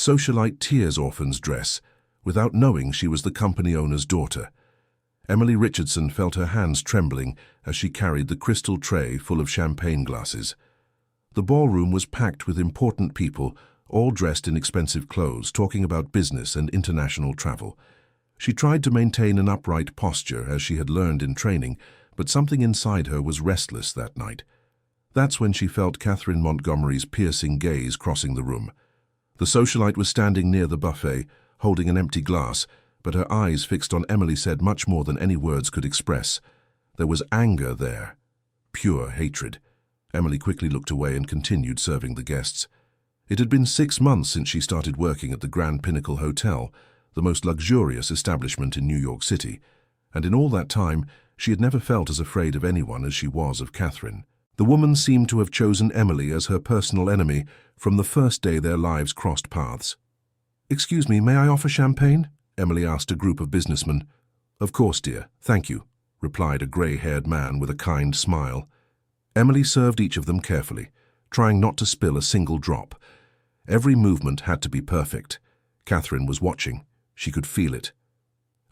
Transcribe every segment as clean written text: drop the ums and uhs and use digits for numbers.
Socialite Tears Orphan's dress, without knowing she was the company owner's daughter. Emily Richardson felt her hands trembling as she carried the crystal tray full of champagne glasses. The ballroom was packed with important people, all dressed in expensive clothes, talking about business and international travel. She tried to maintain an upright posture as she had learned in training, but something inside her was restless that night. That's when she felt Catherine Montgomery's piercing gaze crossing the room. The socialite was standing near the buffet, holding an empty glass, but her eyes fixed on Emily said much more than any words could express. There was anger there, pure hatred. Emily quickly looked away and continued serving the guests. It had been 6 months since she started working at the Grand Pinnacle Hotel, the most luxurious establishment in New York City, and in all that time she had never felt as afraid of anyone as she was of Catherine. The woman seemed to have chosen Emily as her personal enemy from the first day their lives crossed paths. "Excuse me, may I offer champagne?" Emily asked a group of businessmen. "Of course, dear, thank you," replied a grey-haired man with a kind smile. Emily served each of them carefully, trying not to spill a single drop. Every movement had to be perfect. Catherine was watching. She could feel it.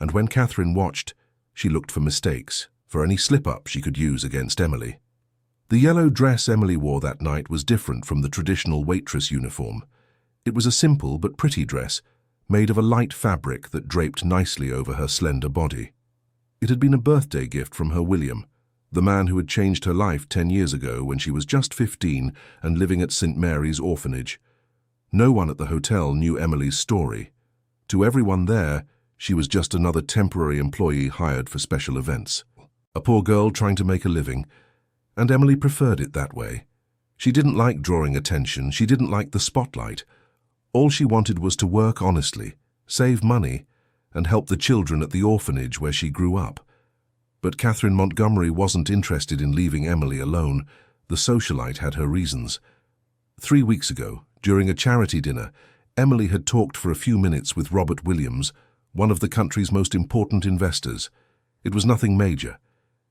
And when Catherine watched, she looked for mistakes, for any slip-up she could use against Emily. The yellow dress Emily wore that night was different from the traditional waitress uniform. It was a simple but pretty dress, made of a light fabric that draped nicely over her slender body. It had been a birthday gift from her William, the man who had changed her life 10 years ago when she was just 15 and living at St. Mary's Orphanage. No one at the hotel knew Emily's story. To everyone there, she was just another temporary employee hired for special events. A poor girl trying to make a living, and Emily preferred it that way. She didn't like drawing attention, she didn't like the spotlight. All she wanted was to work honestly, save money, and help the children at the orphanage where she grew up. But Catherine Montgomery wasn't interested in leaving Emily alone. The socialite had her reasons. 3 weeks ago, during a charity dinner, Emily had talked for a few minutes with Robert Williams, one of the country's most important investors. It was nothing major.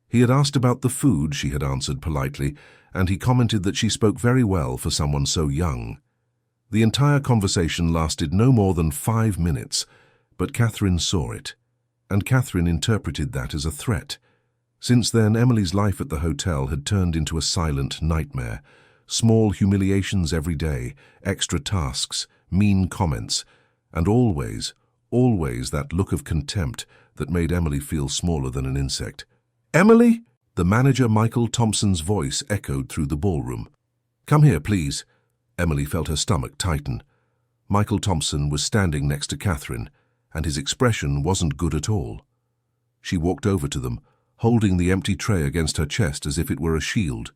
He had asked about the food, she had answered politely, and he commented that she spoke very well for someone so young. The entire conversation lasted no more than 5 minutes, but Catherine saw it, and Catherine interpreted that as a threat. Since then, Emily's life at the hotel had turned into a silent nightmare. Small humiliations every day, extra tasks, mean comments, and always that look of contempt that made Emily feel smaller than an insect. "Emily?" The manager Michael Thompson's voice echoed through the ballroom. "Come here, please." Emily felt her stomach tighten. Michael Thompson was standing next to Catherine, and his expression wasn't good at all. She walked over to them, holding the empty tray against her chest as if it were a shield.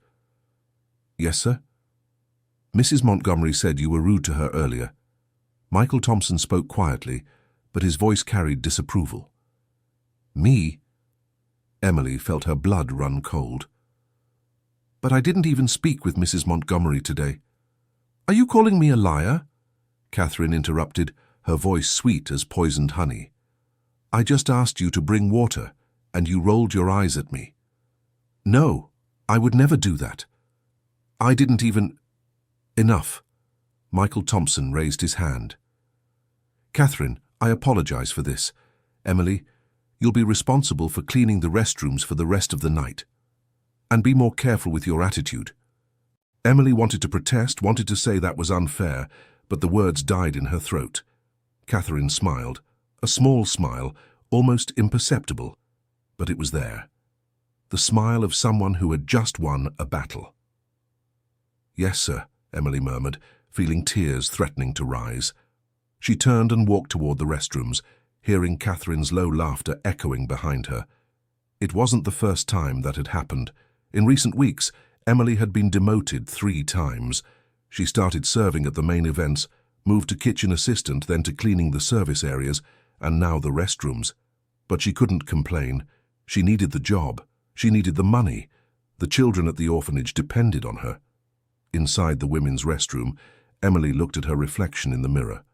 "Yes, sir?" "Mrs. Montgomery said you were rude to her earlier." Michael Thompson spoke quietly, but his voice carried disapproval. "Me?" Emily felt her blood run cold. "But I didn't even speak with Mrs. Montgomery today." "Are you calling me a liar?" Catherine interrupted, her voice sweet as poisoned honey. "I just asked you to bring water, and you rolled your eyes at me." "No, I would never do that. I didn't even—" "Enough." Michael Thompson raised his hand. "Catherine, I apologize for this. Emily, you'll be responsible for cleaning the restrooms for the rest of the night. And be more careful with your attitude." Emily wanted to protest, wanted to say that was unfair, but the words died in her throat. Catherine smiled, a small smile, almost imperceptible, but it was there. The smile of someone who had just won a battle. "Yes, sir," Emily murmured, feeling tears threatening to rise. She turned and walked toward the restrooms, hearing Catherine's low laughter echoing behind her. It wasn't the first time that had happened. In recent weeks, Emily had been demoted 3 times. She started serving at the main events, moved to kitchen assistant, then to cleaning the service areas, and now the restrooms. But she couldn't complain. She needed the job. She needed the money. The children at the orphanage depended on her. Inside the women's restroom, Emily looked at her reflection in the mirror.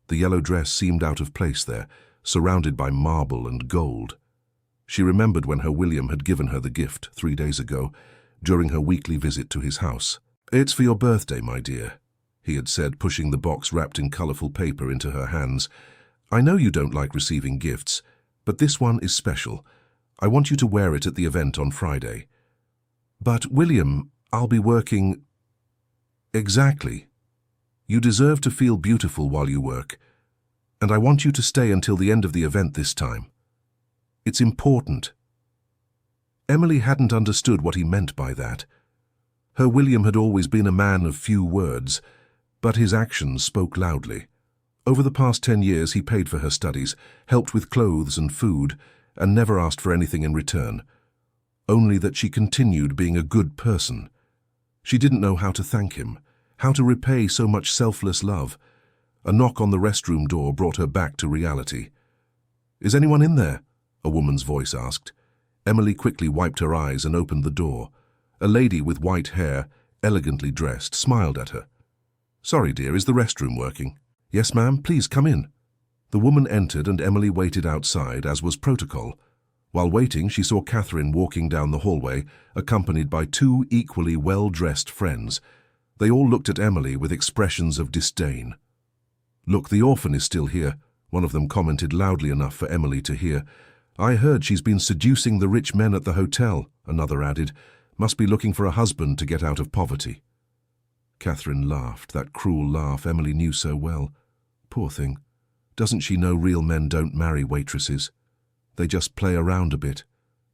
The yellow dress seemed out of place there, surrounded by marble and gold. She remembered when her William had given her the gift 3 days ago, during her weekly visit to his house. "It's for your birthday, my dear." he had said, pushing the box wrapped in colourful paper into her hands. "I know you don't like receiving gifts, but this one is special. I want you to wear it at the event on Friday." "But, William, I'll be working—" "Exactly. You deserve to feel beautiful while you work, and I want you to stay until the end of the event this time. It's important." Emily hadn't understood what he meant by that. Her William had always been a man of few words, but his actions spoke loudly. Over the past 10 years he paid for her studies, helped with clothes and food, and never asked for anything in return. Only that she continued being a good person. She didn't know how to thank him, how to repay so much selfless love. A knock on the restroom door brought her back to reality. "Is anyone in there?" a woman's voice asked. Emily quickly wiped her eyes and opened the door. A lady with white hair, elegantly dressed, smiled at her. "Sorry, dear, is the restroom working?" "Yes, ma'am, please come in." The woman entered and Emily waited outside, as was protocol. While waiting, she saw Catherine walking down the hallway, accompanied by 2 equally well-dressed friends. They all looked at Emily with expressions of disdain. "Look, the orphan is still here," one of them commented loudly enough for Emily to hear. "I heard she's been seducing the rich men at the hotel," another added. "Must be looking for a husband to get out of poverty." Catherine laughed, that cruel laugh Emily knew so well. Poor thing. Doesn't she know real men don't marry waitresses? They just play around a bit,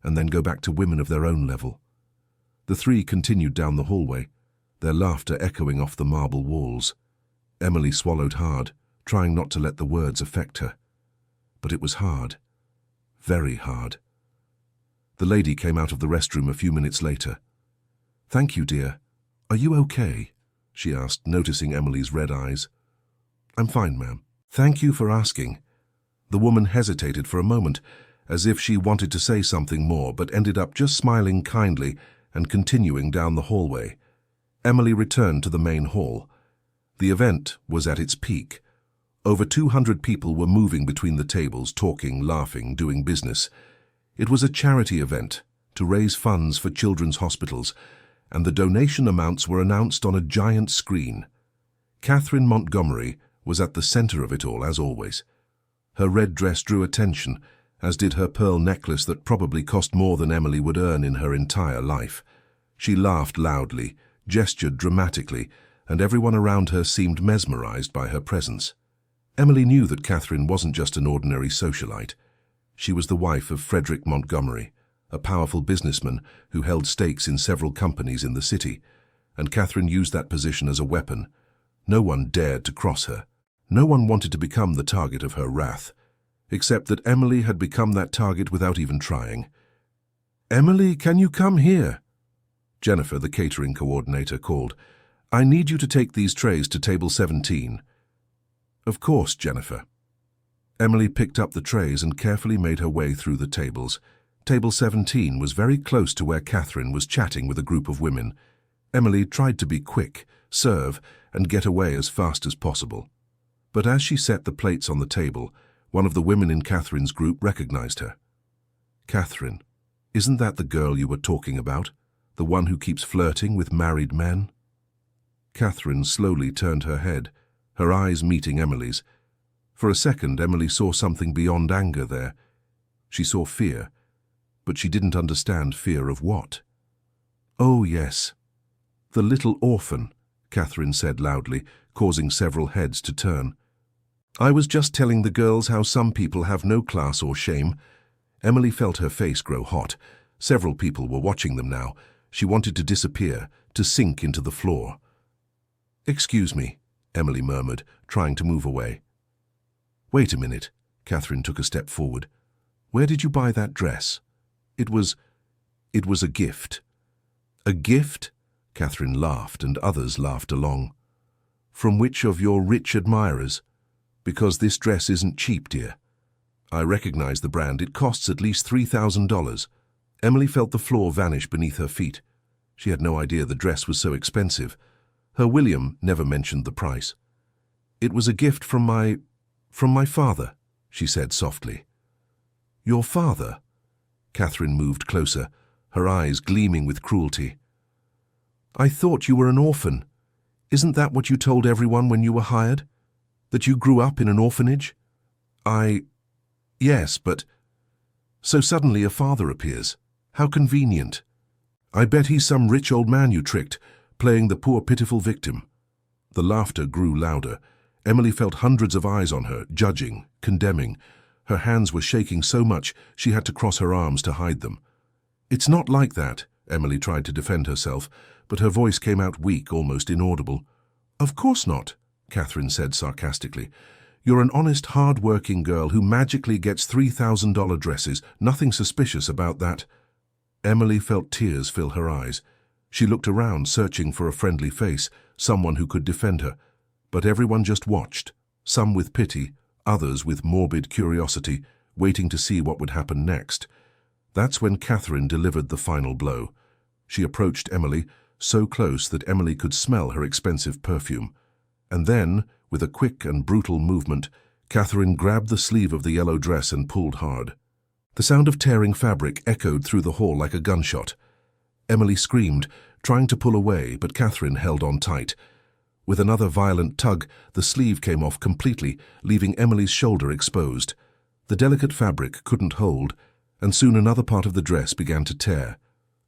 and then go back to women of their own level. The 3 continued down the hallway, their laughter echoing off the marble walls. Emily swallowed hard, trying not to let the words affect her. But it was hard. Very hard. The lady came out of the restroom a few minutes later. "Thank you, dear. Are you okay?" she asked, noticing Emily's red eyes. "I'm fine, ma'am. Thank you for asking." The woman hesitated for a moment, as if she wanted to say something more, but ended up just smiling kindly and continuing down the hallway. Emily returned to the main hall. The event was at its peak. Over 200 people were moving between the tables, talking, laughing, doing business. It was a charity event to raise funds for children's hospitals, and the donation amounts were announced on a giant screen. Catherine Montgomery was at the center of it all, as always. Her red dress drew attention, as did her pearl necklace that probably cost more than Emily would earn in her entire life. She laughed loudly, gestured dramatically, and everyone around her seemed mesmerized by her presence. Emily knew that Catherine wasn't just an ordinary socialite. She was the wife of Frederick Montgomery, a powerful businessman who held stakes in several companies in the city, and Catherine used that position as a weapon. No one dared to cross her. No one wanted to become the target of her wrath, except that Emily had become that target without even trying. "Emily, can you come here?" Jennifer, the catering coordinator, called. "I need you to take these trays to table 17. "Of course, Jennifer." Emily picked up the trays and carefully made her way through the tables. Table 17 was very close to where Catherine was chatting with a group of women. Emily tried to be quick, serve, and get away as fast as possible. But as she set the plates on the table, one of the women in Catherine's group recognized her. "Catherine, isn't that the girl you were talking about? The one who keeps flirting with married men?" Catherine slowly turned her head, her eyes meeting Emily's. For a second, Emily saw something beyond anger there. She saw fear, but she didn't understand fear of what. "Oh, yes. The little orphan," Catherine said loudly, causing several heads to turn. "I was just telling the girls how some people have no class or shame." Emily felt her face grow hot. Several people were watching them now. She wanted to disappear, to sink into the floor. "Excuse me," Emily murmured, trying to move away. "Wait a minute." Catherine took a step forward. "Where did you buy that dress?" It was a gift." "A gift?" Catherine laughed, and others laughed along. "From which of your rich admirers? Because this dress isn't cheap, dear. I recognize the brand. It costs at least $3,000. Emily felt the floor vanish beneath her feet. She had no idea the dress was so expensive. Her William never mentioned the price. "It was a gift from my father," she said softly. "Your father?" Catherine moved closer, her eyes gleaming with cruelty. "I thought you were an orphan." Isn't that what you told everyone when you were hired? That you grew up in an orphanage? Yes, but... So suddenly a father appears. How convenient. I bet he's some rich old man you tricked, playing the poor pitiful victim. The laughter grew louder. Emily felt hundreds of eyes on her, judging, condemning. Her hands were shaking so much she had to cross her arms to hide them. It's not like that, Emily tried to defend herself, but her voice came out weak, almost inaudible. Of course not, Catherine said sarcastically. You're an honest, hard-working girl who magically gets $3,000 dresses. Nothing suspicious about that. Emily felt tears fill her eyes. She looked around, searching for a friendly face, someone who could defend her. But everyone just watched, some with pity, others with morbid curiosity, waiting to see what would happen next. That's when Catherine delivered the final blow. She approached Emily, so close that Emily could smell her expensive perfume. And then, with a quick and brutal movement, Catherine grabbed the sleeve of the yellow dress and pulled hard. The sound of tearing fabric echoed through the hall like a gunshot. Emily screamed, trying to pull away, but Catherine held on tight. With another violent tug, the sleeve came off completely, leaving Emily's shoulder exposed. The delicate fabric couldn't hold, and soon another part of the dress began to tear.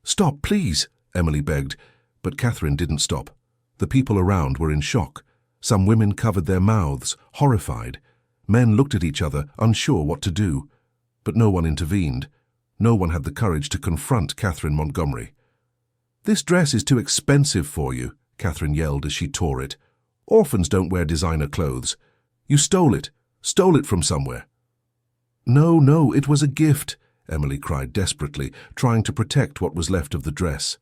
"Stop, please," Emily begged, but Catherine didn't stop. The people around were in shock. Some women covered their mouths, horrified. Men looked at each other, unsure what to do. But no one intervened. No one had the courage to confront Catherine Montgomery. "This dress is too expensive for you," Catherine yelled as she tore it. "Orphans don't wear designer clothes. You stole it from somewhere." No, it was a gift," Emily cried desperately, trying to protect what was left of the dress.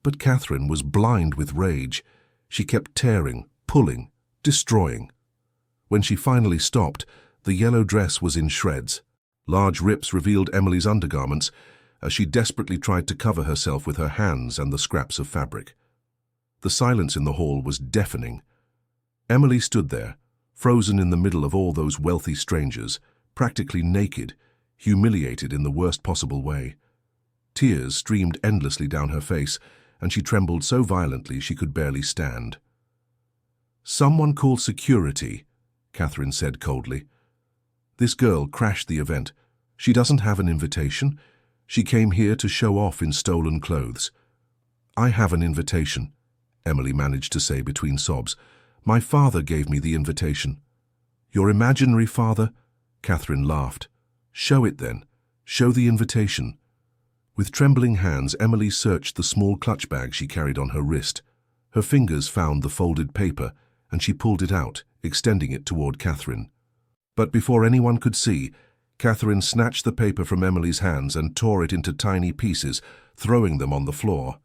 But Catherine was blind with rage. She kept tearing, pulling, destroying. When she finally stopped, the yellow dress was in shreds. Large rips revealed Emily's undergarments as she desperately tried to cover herself with her hands and the scraps of fabric. The silence in the hall was deafening. Emily stood there, frozen in the middle of all those wealthy strangers, practically naked, humiliated in the worst possible way. Tears streamed endlessly down her face, and she trembled so violently she could barely stand. "Someone call security," Catherine said coldly. "This girl crashed the event. She doesn't have an invitation. She came here to show off in stolen clothes." "I have an invitation," Emily managed to say between sobs. "My father gave me the invitation." "Your imaginary father?" Catherine laughed. "Show it then. Show the invitation." With trembling hands, Emily searched the small clutch bag she carried on her wrist. Her fingers found the folded paper, and she pulled it out, extending it toward Catherine. But before anyone could see, Catherine snatched the paper from Emily's hands and tore it into tiny pieces, throwing them on the floor.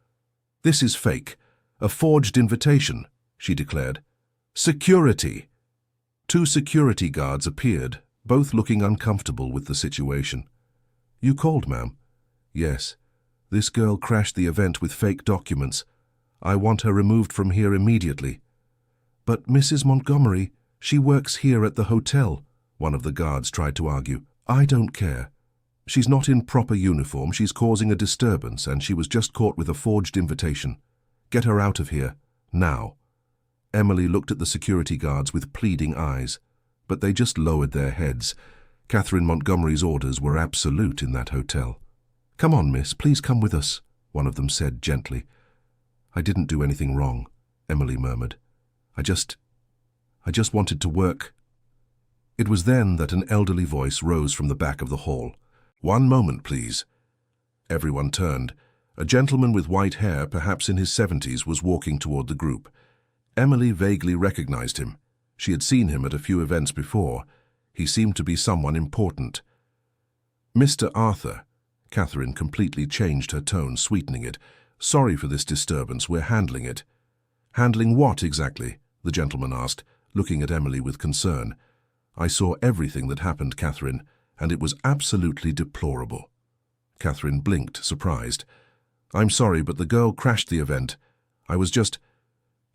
"This is fake. A forged invitation," she declared. "Security!" 2 security guards appeared, both looking uncomfortable with the situation. "You called, ma'am?" "Yes. This girl crashed the event with fake documents. I want her removed from here immediately." "But Mrs. Montgomery, she works here at the hotel," one of the guards tried to argue. "I don't care. She's not in proper uniform, she's causing a disturbance, and she was just caught with a forged invitation. Get her out of here, now." Emily looked at the security guards with pleading eyes, but they just lowered their heads. Catherine Montgomery's orders were absolute in that hotel. "Come on, miss, please come with us," one of them said gently. "I didn't do anything wrong," Emily murmured. I just wanted to work." It was then that an elderly voice rose from the back of the hall. "One moment, please." Everyone turned. A gentleman with white hair, perhaps in his 70s, was walking toward the group. Emily vaguely recognized him. She had seen him at a few events before. He seemed to be someone important. "Mr. Arthur," Catherine completely changed her tone, sweetening it. "Sorry for this disturbance, we're handling it." "Handling what exactly?" the gentleman asked, looking at Emily with concern. "I saw everything that happened, Catherine, and it was absolutely deplorable." Catherine blinked, surprised. "I'm sorry, but the girl crashed the event.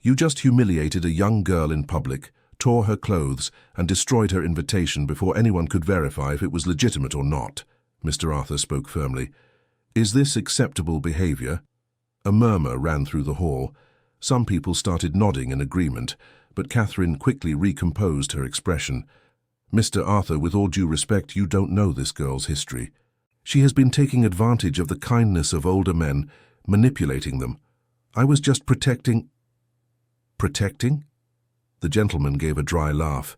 You just humiliated a young girl in public, tore her clothes, and destroyed her invitation before anyone could verify if it was legitimate or not," Mr. Arthur spoke firmly. "Is this acceptable behavior?" A murmur ran through the hall. Some people started nodding in agreement, but Catherine quickly recomposed her expression. "Mr. Arthur, with all due respect, you don't know this girl's history. She has been taking advantage of the kindness of older men, manipulating them. I was just protecting—" "Protecting?" The gentleman gave a dry laugh.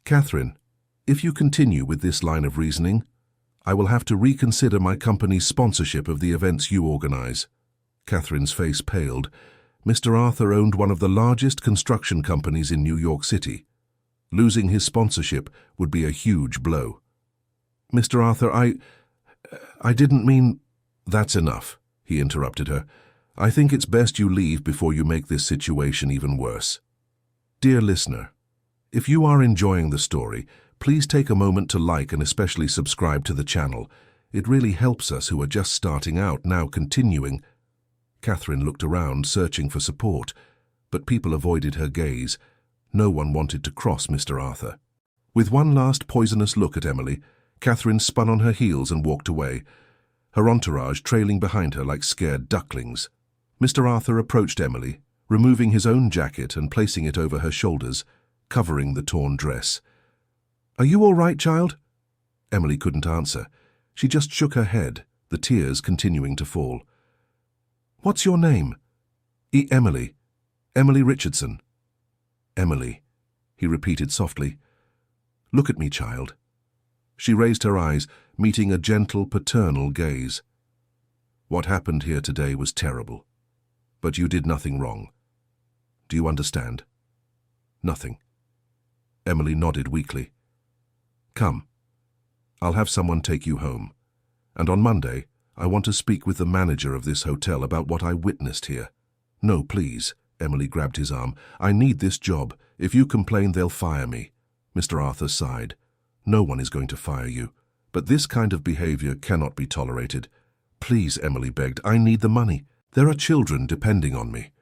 "Catherine, if you continue with this line of reasoning, I will have to reconsider my company's sponsorship of the events you organize." Catherine's face paled. Mr. Arthur owned one of the largest construction companies in New York City. Losing his sponsorship would be a huge blow. "Mr. Arthur, I didn't mean—" "That's enough," he interrupted her. "I think it's best you leave before you make this situation even worse. Dear listener, if you are enjoying the story, please take a moment to like and especially subscribe to the channel. It really helps us who are just starting out. Now continuing." Catherine looked around, searching for support, but people avoided her gaze. No one wanted to cross Mr. Arthur. With one last poisonous look at Emily, Catherine spun on her heels and walked away, her entourage trailing behind her like scared ducklings. Mr. Arthur approached Emily, removing his own jacket and placing it over her shoulders, covering the torn dress. "Are you all right, child?" Emily couldn't answer. She just shook her head, the tears continuing to fall. "What's your name?" Emily. Emily Richardson." "Emily," he repeated softly. "Look at me, child." She raised her eyes, meeting a gentle, paternal gaze. "What happened here today was terrible. But you did nothing wrong. Do you understand?" "Nothing." Emily nodded weakly. "Come. I'll have someone take you home. And on Monday, I want to speak with the manager of this hotel about what I witnessed here." "No, please." Emily grabbed his arm. "I need this job. If you complain, they'll fire me." Mr. Arthur sighed. "No one is going to fire you. But this kind of behavior cannot be tolerated." "Please," Emily begged. "I need the money. There are children depending on me."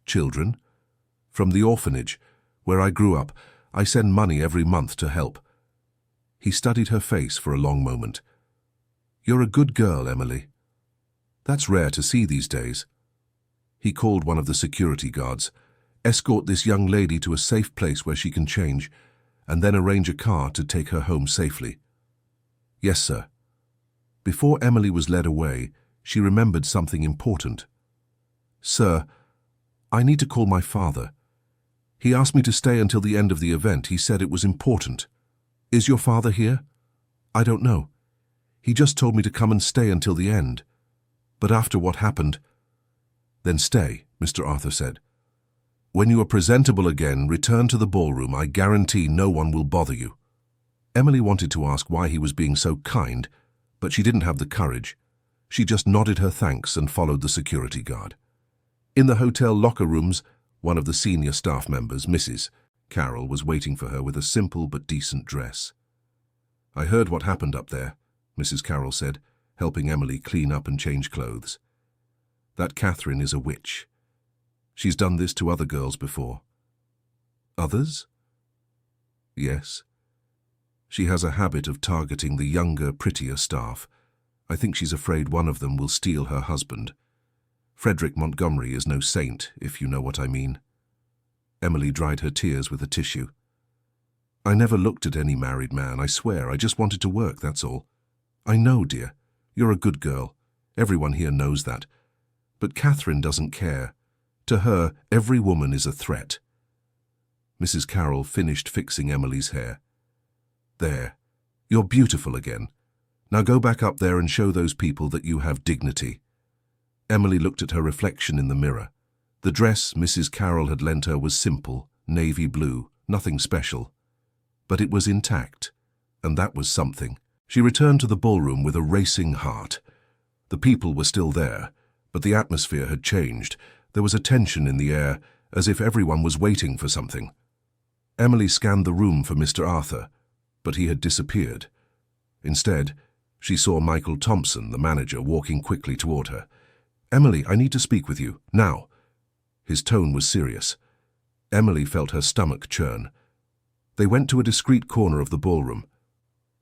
"Children?" "From the orphanage, where I grew up. I send money every month to help." He studied her face for a long moment. "You're a good girl, Emily. That's rare to see these days." He called one of the security guards. "Escort this young lady to a safe place where she can change, and then arrange a car to take her home safely." "Yes, sir." Before Emily was led away, she remembered something important. "Sir, I need to call my father. He asked me to stay until the end of the event. He said it was important." "Is your father here?" "I don't know. He just told me to come and stay until the end. But after what happened—" "Then stay," Mr. Arthur said. "When you are presentable again, return to the ballroom. I guarantee no one will bother you." Emily wanted to ask why he was being so kind, but she didn't have the courage. She just nodded her thanks and followed the security guard. In the hotel locker rooms, one of the senior staff members, Mrs. Carroll, was waiting for her with a simple but decent dress. "I heard what happened up there," Mrs. Carroll said, helping Emily clean up and change clothes. "That Catherine is a witch. She's done this to other girls before." "Others?" "Yes. She has a habit of targeting the younger, prettier staff. I think she's afraid one of them will steal her husband. Frederick Montgomery is no saint, if you know what I mean." Emily dried her tears with a tissue. "I never looked at any married man, I swear. I just wanted to work, that's all." "I know, dear. You're a good girl. Everyone here knows that. But Catherine doesn't care. To her, every woman is a threat." Mrs. Carroll finished fixing Emily's hair. "There. You're beautiful again. Now go back up there and show those people that you have dignity." Emily looked at her reflection in the mirror. The dress Mrs. Carroll had lent her was simple, navy blue, nothing special. But it was intact, and that was something. She returned to the ballroom with a racing heart. The people were still there, but the atmosphere had changed. There was a tension in the air, as if everyone was waiting for something. Emily scanned the room for Mr. Arthur, but he had disappeared. Instead, she saw Michael Thompson, the manager, walking quickly toward her. "Emily, I need to speak with you, now." His tone was serious. Emily felt her stomach churn. They went to a discreet corner of the ballroom.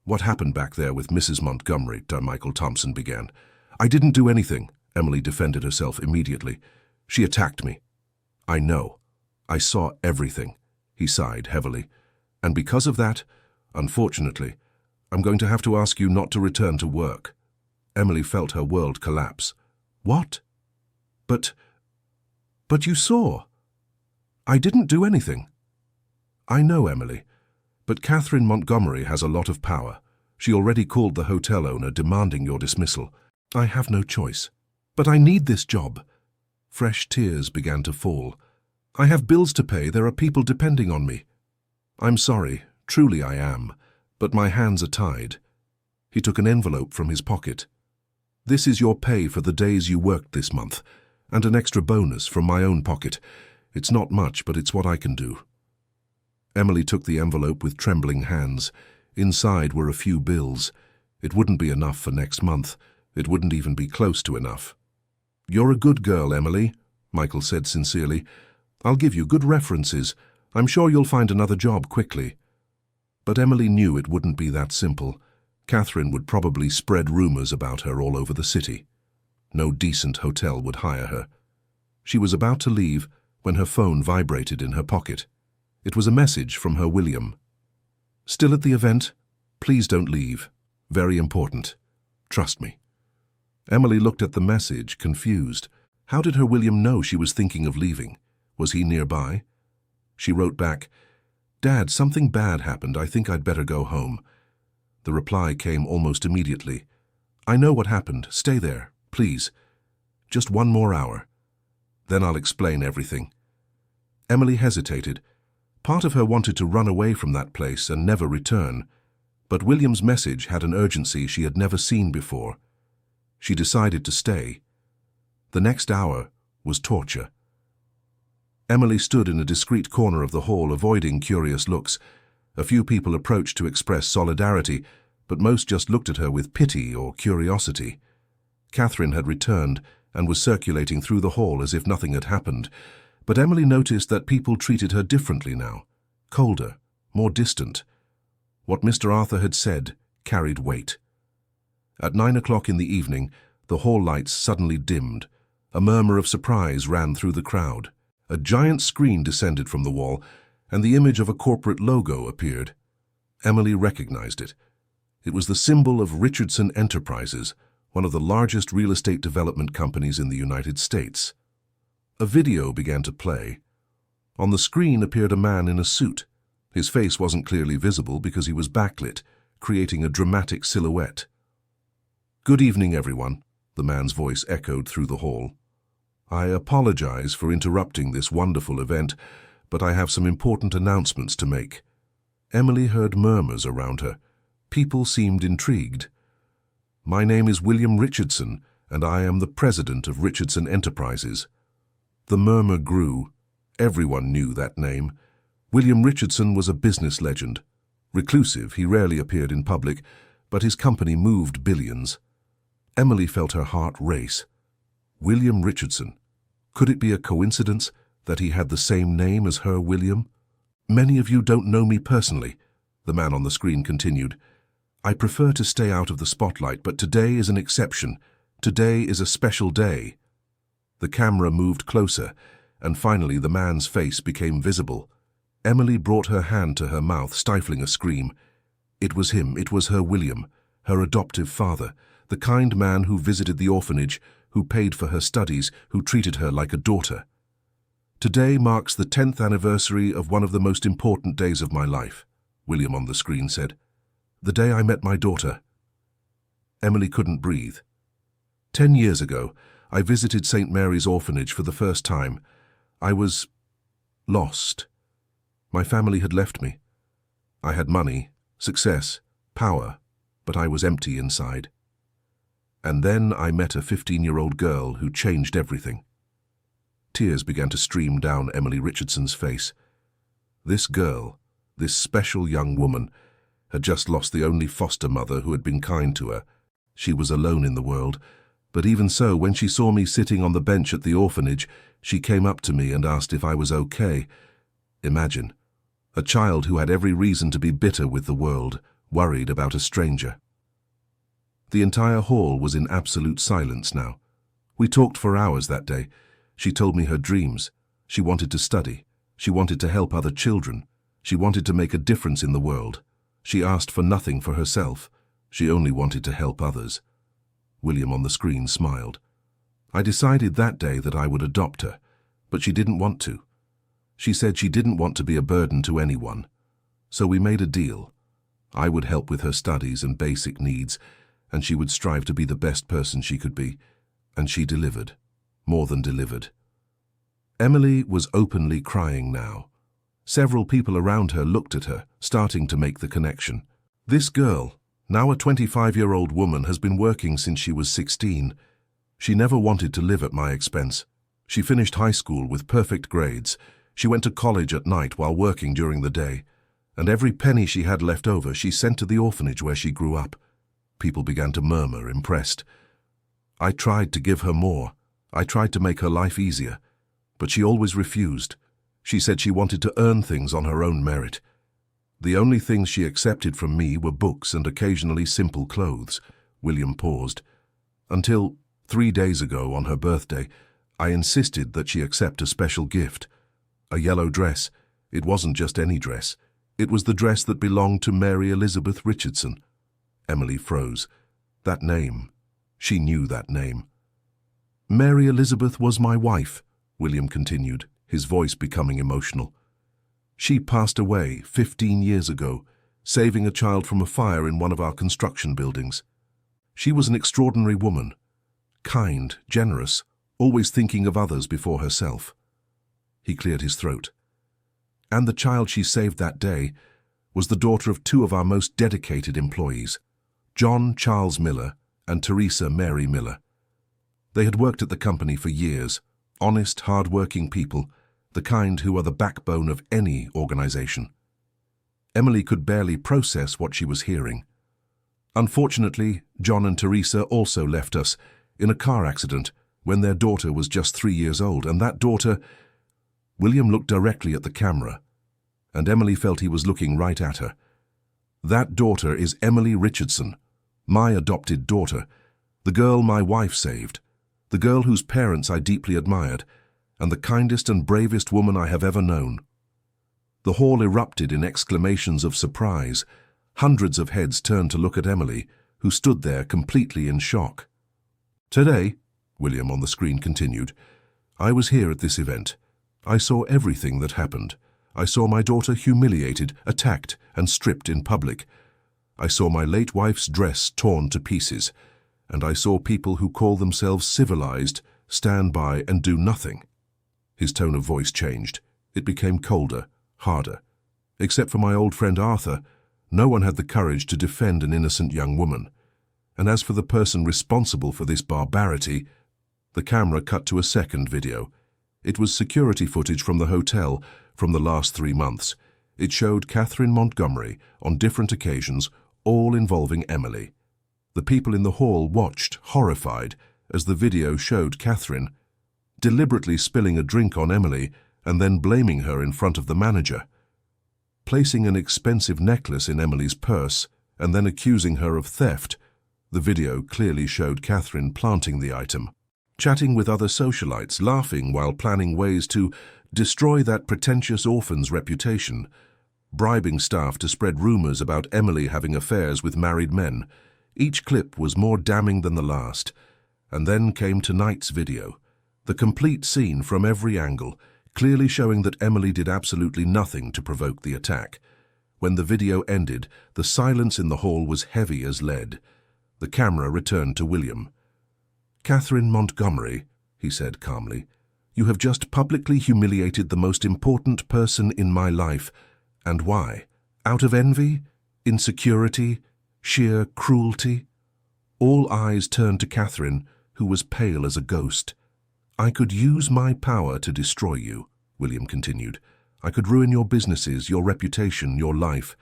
"What happened back there with Mrs. Montgomery?" Michael Thompson began. "I didn't do anything," Emily defended herself immediately. "She attacked me." I know. I saw everything, he sighed heavily. And because of that, unfortunately, I'm going to have to ask you not to return to work. Emily felt her world collapse. What? But you saw. I didn't do anything. I know, Emily, but Catherine Montgomery has a lot of power. She already called the hotel owner demanding your dismissal. I have no choice. But I need this job. Fresh tears began to fall. I have bills to pay. There are people depending on me. I'm sorry, truly I am, but my hands are tied. He took an envelope from his pocket. This is your pay for the days you worked this month, and an extra bonus from my own pocket. It's not much, but it's what I can do. Emily took the envelope with trembling hands. Inside were a few bills. It wouldn't be enough for next month. It wouldn't even be close to enough. You're a good girl, Emily, Michael said sincerely. I'll give you good references. I'm sure you'll find another job quickly. But Emily knew it wouldn't be that simple. Catherine would probably spread rumors about her all over the city. No decent hotel would hire her. She was about to leave when her phone vibrated in her pocket. It was a message from her William. Still at the event? Please don't leave. Very important. Trust me. Emily looked at the message, confused. How did her William know she was thinking of leaving? Was he nearby? She wrote back, Dad, something bad happened. I think I'd better go home. The reply came almost immediately. I know what happened. Stay there, please. Just 1 more hour. Then I'll explain everything. Emily hesitated. Part of her wanted to run away from that place and never return, but William's message had an urgency she had never seen before. She decided to stay. The next hour was torture. Emily stood in a discreet corner of the hall, avoiding curious looks. A few people approached to express solidarity, but most just looked at her with pity or curiosity. Catherine had returned and was circulating through the hall as if nothing had happened, but Emily noticed that people treated her differently now, colder, more distant. What Mr. Arthur had said carried weight. At 9 o'clock in the evening, the hall lights suddenly dimmed. A murmur of surprise ran through the crowd. A giant screen descended from the wall, and the image of a corporate logo appeared. Emily recognized it. It was the symbol of Richardson Enterprises, one of the largest real estate development companies in the United States. A video began to play. On the screen appeared a man in a suit. His face wasn't clearly visible because he was backlit, creating a dramatic silhouette. Good evening, everyone, the man's voice echoed through the hall. I apologize for interrupting this wonderful event, but I have some important announcements to make. Emily heard murmurs around her. People seemed intrigued. My name is William Richardson, and I am the president of Richardson Enterprises. The murmur grew. Everyone knew that name. William Richardson was a business legend. Reclusive, he rarely appeared in public, but his company moved billions. Emily felt her heart race. William Richardson. Could it be a coincidence that he had the same name as her William? Many of you don't know me personally, the man on the screen continued. I prefer to stay out of the spotlight, but today is an exception. Today is a special day. The camera moved closer, and finally the man's face became visible. Emily brought her hand to her mouth, stifling a scream. It was him, it was her William, her adoptive father, the kind man who visited the orphanage, who paid for her studies, who treated her like a daughter. Today marks the 10th anniversary of one of the most important days of my life, William on the screen said. The day I met my daughter. Emily couldn't breathe. 10 years ago, I visited St. Mary's Orphanage for the first time. I was lost. My family had left me. I had money, success, power, but I was empty inside. And then I met a 15-year-old girl who changed everything. Tears began to stream down Emily Richardson's face. This girl, this special young woman, had just lost the only foster mother who had been kind to her. She was alone in the world, but even so, when she saw me sitting on the bench at the orphanage, she came up to me and asked if I was okay. Imagine, a child who had every reason to be bitter with the world, worried about a stranger. The entire hall was in absolute silence now. We talked for hours that day. She told me her dreams. She wanted to study. She wanted to help other children. She wanted to make a difference in the world. She asked for nothing for herself. She only wanted to help others. William on the screen smiled. I decided that day that I would adopt her, but she didn't want to. She said she didn't want to be a burden to anyone. So we made a deal. I would help with her studies and basic needs, and she would strive to be the best person she could be. And she delivered. More than delivered. Emily was openly crying now. Several people around her looked at her, starting to make the connection. This girl, now a 25-year-old woman, has been working since she was 16. She never wanted to live at my expense. She finished high school with perfect grades. She went to college at night while working during the day. And every penny she had left over she sent to the orphanage where she grew up. People began to murmur, impressed. I tried to give her more. I tried to make her life easier. But she always refused. She said she wanted to earn things on her own merit. The only things she accepted from me were books and occasionally simple clothes. William paused. Until 3 days ago, on her birthday, I insisted that she accept a special gift. A yellow dress. It wasn't just any dress. It was the dress that belonged to Mary Elizabeth Richardson. Emily froze. That name. She knew that name. Mary Elizabeth was my wife, William continued, his voice becoming emotional. She passed away 15 years ago, saving a child from a fire in one of our construction buildings. She was an extraordinary woman, kind, generous, always thinking of others before herself. He cleared his throat. And the child she saved that day was the daughter of 2 of our most dedicated employees, John Charles Miller and Teresa Mary Miller. They had worked at the company for years, honest, hard-working people, the kind who are the backbone of any organization. Emily could barely process what she was hearing. Unfortunately, John and Teresa also left us in a car accident when their daughter was just 3 years old, and that daughter... William looked directly at the camera, and Emily felt he was looking right at her. That daughter is Emily Richardson, my adopted daughter, the girl my wife saved, the girl whose parents I deeply admired, and the kindest and bravest woman I have ever known. The hall erupted in exclamations of surprise. Hundreds of heads turned to look at Emily, who stood there completely in shock. Today, William on the screen continued, I was here at this event. I saw everything that happened. I saw my daughter humiliated, attacked, and stripped in public. I saw my late wife's dress torn to pieces, and I saw people who call themselves civilized stand by and do nothing. His tone of voice changed. It became colder, harder. Except for my old friend Arthur, no one had the courage to defend an innocent young woman. And as for the person responsible for this barbarity, the camera cut to a second video. It was security footage from the hotel from the last 3 months. It showed Catherine Montgomery on different occasions, all involving Emily. The people in the hall watched, horrified, as the video showed Catherine deliberately spilling a drink on Emily and then blaming her in front of the manager, placing an expensive necklace in Emily's purse and then accusing her of theft. The video clearly showed Catherine planting the item, chatting with other socialites, laughing while planning ways to destroy that pretentious orphan's reputation, bribing staff to spread rumors about Emily having affairs with married men. Each clip was more damning than the last. And then came tonight's video, the complete scene from every angle, clearly showing that Emily did absolutely nothing to provoke the attack. When the video ended, the silence in the hall was heavy as lead. The camera returned to William. Catherine Montgomery, he said calmly, you have just publicly humiliated the most important person in my life. And why? Out of envy? Insecurity? Sheer cruelty? All eyes turned to Catherine, who was pale as a ghost. I could use my power to destroy you, William continued. I could ruin your businesses, your reputation, your life,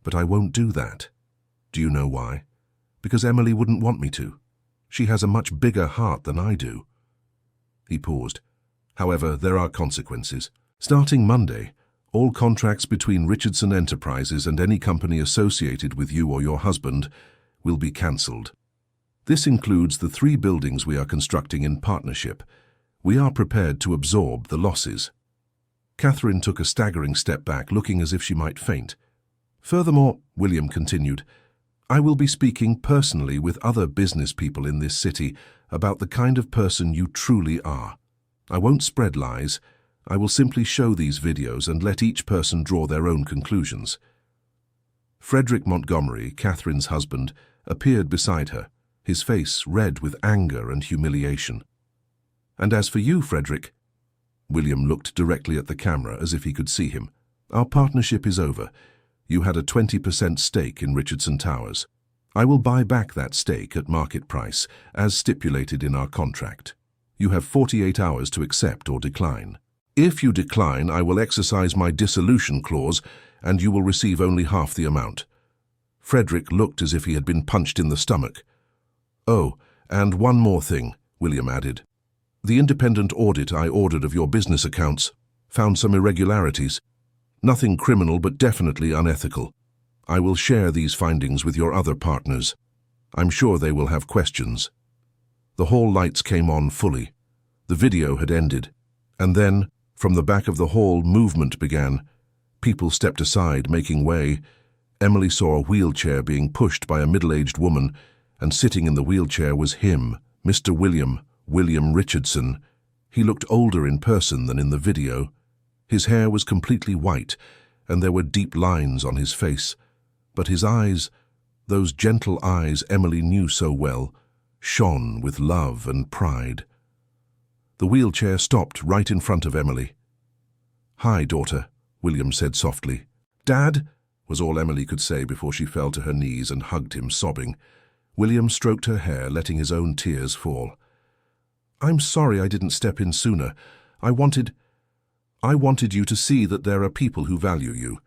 but I won't do that. Do you know why? Because Emily wouldn't want me to. She has a much bigger heart than I do. He paused. However, there are consequences. Starting Monday, all contracts between Richardson Enterprises and any company associated with you or your husband will be cancelled. This includes the 3 buildings we are constructing in partnership. We are prepared to absorb the losses. Catherine took a staggering step back, looking as if she might faint. Furthermore, William continued, I will be speaking personally with other business people in this city about the kind of person you truly are. I won't spread lies. I will simply show these videos and let each person draw their own conclusions. Frederick Montgomery, Catherine's husband, appeared beside her, his face red with anger and humiliation. And as for you, Frederick, William looked directly at the camera as if he could see him. Our partnership is over. You had a 20% stake in Richardson Towers. I will buy back that stake at market price, as stipulated in our contract. You have 48 hours to accept or decline. If you decline, I will exercise my dissolution clause, and you will receive only half the amount. Frederick looked as if he had been punched in the stomach. Oh, and one more thing, William added. The independent audit I ordered of your business accounts found some irregularities. Nothing criminal, but definitely unethical. I will share these findings with your other partners. I'm sure they will have questions. The hall lights came on fully. The video had ended. And then, from the back of the hall, movement began. People stepped aside, making way. Emily saw a wheelchair being pushed by a middle-aged woman, and sitting in the wheelchair was him, Mr. William Richardson. He looked older in person than in the video. His hair was completely white, and there were deep lines on his face. But his eyes, those gentle eyes Emily knew so well, shone with love and pride. The wheelchair stopped right in front of Emily. Hi, daughter, William said softly. Dad, was all Emily could say before she fell to her knees and hugged him, sobbing. William stroked her hair, letting his own tears fall. I'm sorry I didn't step in sooner. I wanted you to see that there are people who value you,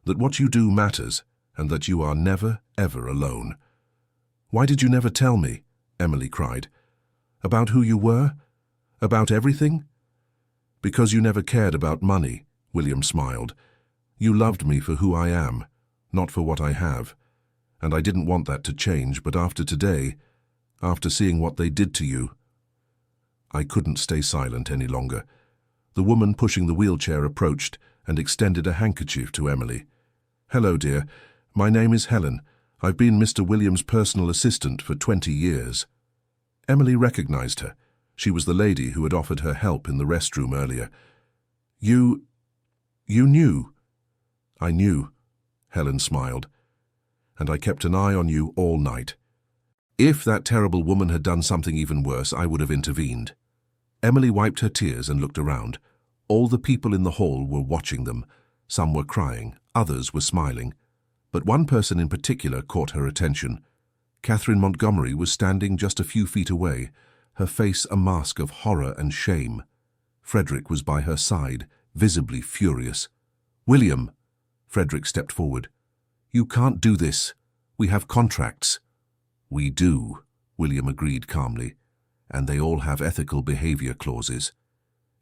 that what you do matters, and that you are never, ever alone. Why did you never tell me? Emily cried. About who you were? About everything? Because you never cared about money, William smiled. You loved me for who I am, not for what I have. And I didn't want that to change, but after today, after seeing what they did to you, I couldn't stay silent any longer. The woman pushing the wheelchair approached and extended a handkerchief to Emily. Hello, dear. My name is Helen. I've been Mr. Williams' personal assistant for 20 years. Emily recognized her. She was the lady who had offered her help in the restroom earlier. You knew? I knew, Helen smiled. And I kept an eye on you all night. If that terrible woman had done something even worse, I would have intervened. Emily wiped her tears and looked around. All the people in the hall were watching them. Some were crying, others were smiling. But one person in particular caught her attention. Catherine Montgomery was standing just a few feet away, her face a mask of horror and shame. Frederick was by her side, visibly furious. William, Frederick stepped forward. You can't do this. We have contracts. We do, William agreed calmly. And they all have ethical behavior clauses.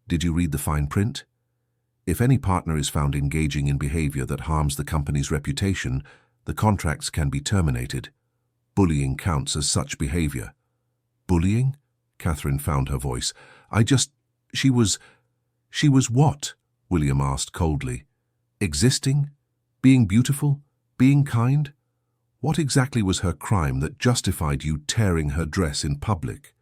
Did you read the fine print? If any partner is found engaging in behavior that harms the company's reputation, the contracts can be terminated. Bullying counts as such behavior. Bullying? Catherine found her voice. She was what? William asked coldly. Existing? Being beautiful? Being kind? What exactly was her crime that justified you tearing her dress in public?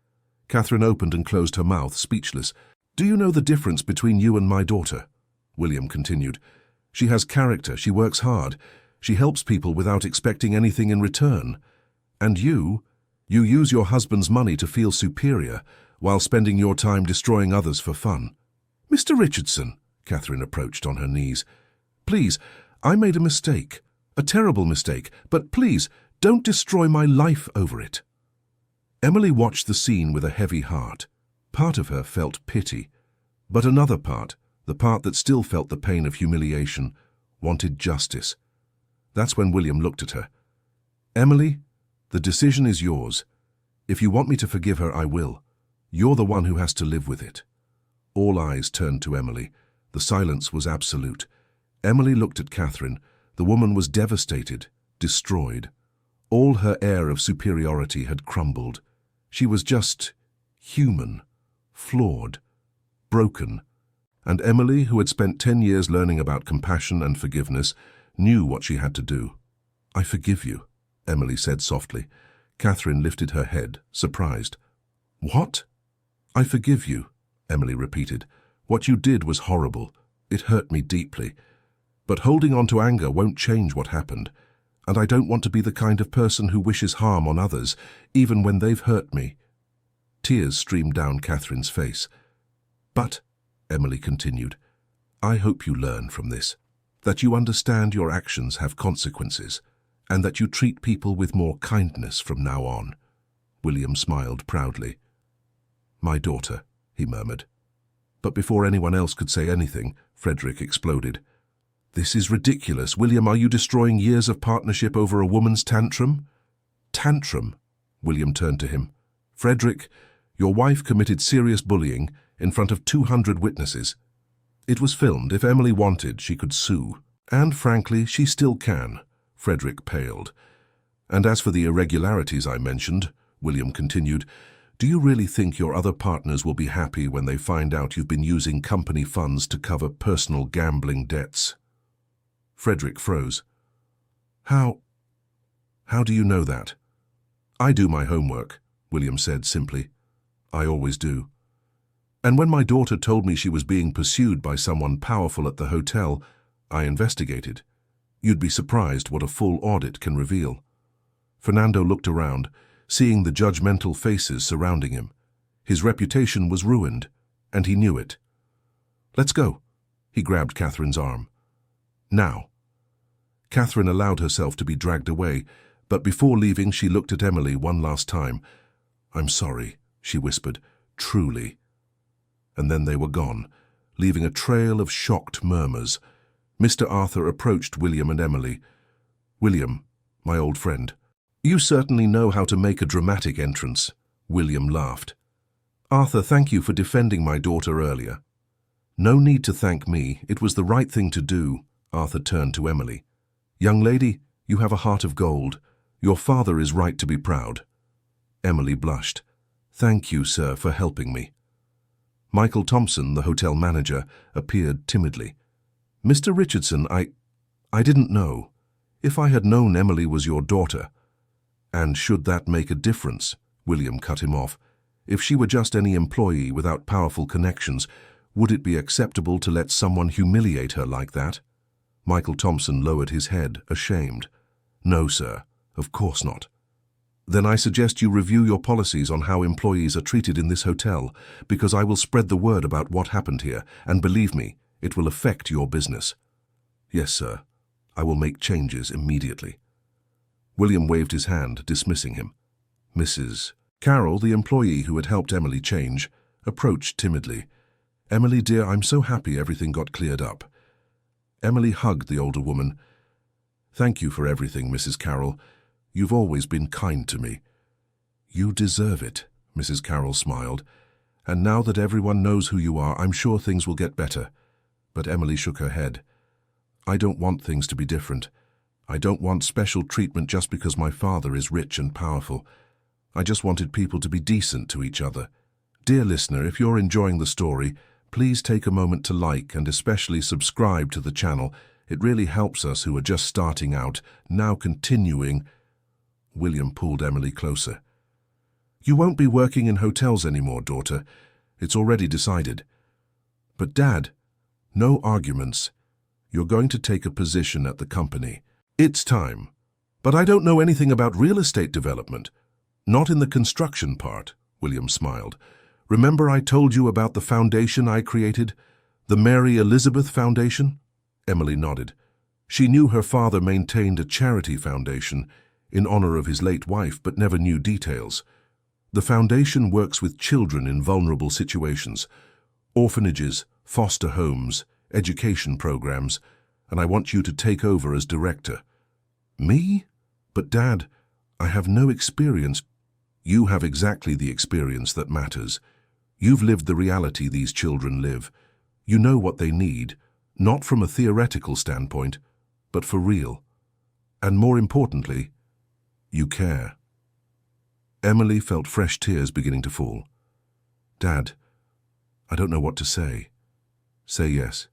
Catherine opened and closed her mouth, speechless. Do you know the difference between you and my daughter? William continued. She has character, she works hard, she helps people without expecting anything in return. And you use your husband's money to feel superior, while spending your time destroying others for fun. Mr. Richardson, Catherine approached on her knees. Please, I made a mistake, a terrible mistake, but please, don't destroy my life over it. Emily watched the scene with a heavy heart. Part of her felt pity, but another part, the part that still felt the pain of humiliation, wanted justice. That's when William looked at her. Emily, the decision is yours. If you want me to forgive her, I will. You're the one who has to live with it. All eyes turned to Emily. The silence was absolute. Emily looked at Catherine. The woman was devastated, destroyed. All her air of superiority had crumbled. She was just human, flawed, broken. And Emily, who had spent 10 years learning about compassion and forgiveness, knew what she had to do. "I forgive you," Emily said softly. Catherine lifted her head, surprised. "What?" "I forgive you," Emily repeated. "What you did was horrible. It hurt me deeply. But holding on to anger won't change what happened. And I don't want to be the kind of person who wishes harm on others, even when they've hurt me." Tears streamed down Catherine's face. "But," Emily continued, "I hope you learn from this, that you understand your actions have consequences, and that you treat people with more kindness from now on." William smiled proudly. "My daughter," he murmured. But before anyone else could say anything, Frederick exploded. "This is ridiculous. William, are you destroying years of partnership over a woman's tantrum?" "Tantrum?" William turned to him. "Frederick, your wife committed serious bullying in front of 200 witnesses. It was filmed. If Emily wanted, she could sue. And frankly, she still can." Frederick paled. "And as for the irregularities I mentioned," William continued, "do you really think your other partners will be happy when they find out you've been using company funds to cover personal gambling debts?" Frederick froze. How do you know that?" "I do my homework," William said simply. "I always do. And when my daughter told me she was being pursued by someone powerful at the hotel, I investigated. You'd be surprised what a full audit can reveal." Fernando looked around, seeing the judgmental faces surrounding him. His reputation was ruined, and he knew it. "Let's go." He grabbed Catherine's arm. "Now." Catherine allowed herself to be dragged away, but before leaving she looked at Emily one last time. "I'm sorry," she whispered, "truly." And then they were gone, leaving a trail of shocked murmurs. Mr. Arthur approached William and Emily. "William, my old friend, you certainly know how to make a dramatic entrance." William laughed. "Arthur, thank you for defending my daughter earlier." "No need to thank me. It was the right thing to do." Arthur turned to Emily. "Young lady, you have a heart of gold. Your father is right to be proud." Emily blushed. "Thank you, sir, for helping me." Michael Thompson, the hotel manager, appeared timidly. "Mr. Richardson, I didn't know. If I had known Emily was your daughter—" "And should that make a difference?" William cut him off. "If she were just any employee without powerful connections, would it be acceptable to let someone humiliate her like that?" Michael Thompson lowered his head, ashamed. "No, sir, of course not." "Then I suggest you review your policies on how employees are treated in this hotel, because I will spread the word about what happened here, and believe me, it will affect your business." "Yes, sir. I will make changes immediately." William waved his hand, dismissing him. Mrs. Carroll, the employee who had helped Emily change, approached timidly. "Emily, dear, I'm so happy everything got cleared up." Emily hugged the older woman. "Thank you for everything, Mrs. Carroll. You've always been kind to me." "You deserve it," Mrs. Carroll smiled. "And now that everyone knows who you are, I'm sure things will get better." But Emily shook her head. "I don't want things to be different. I don't want special treatment just because my father is rich and powerful. I just wanted people to be decent to each other." Dear listener, if you're enjoying the story, please take a moment to like and especially subscribe to the channel. It really helps us who are just starting out, now continuing. William pulled Emily closer. "You won't be working in hotels anymore, daughter. It's already decided." "But Dad, no arguments. You're going to take a position at the company." "It's time. But I don't know anything about real estate development." "Not in the construction part," William smiled. "Remember I told you about the foundation I created? The Mary Elizabeth Foundation?" Emily nodded. She knew her father maintained a charity foundation in honor of his late wife, but never knew details. "The foundation works with children in vulnerable situations, orphanages, foster homes, education programs, and I want you to take over as director." "Me? But Dad, I have no experience." "You have exactly the experience that matters. You've lived the reality these children live. You know what they need, not from a theoretical standpoint, but for real. And more importantly, you care." Emily felt fresh tears beginning to fall. "Dad, I don't know what to say." Say yes.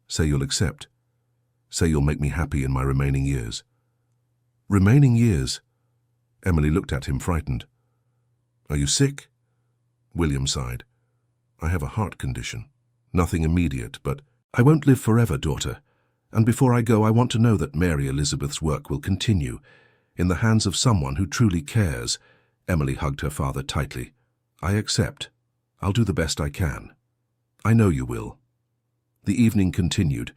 Say you'll accept. Say you'll make me happy in my remaining years. Remaining years? Emily looked at him, frightened. Are you sick? William sighed. I have a heart condition. Nothing immediate, but I won't live forever, daughter. And before I go, I want to know that Mary Elizabeth's work will continue, in the hands of someone who truly cares. Emily hugged her father tightly. I accept. I'll do the best I can. I know you will. The evening continued,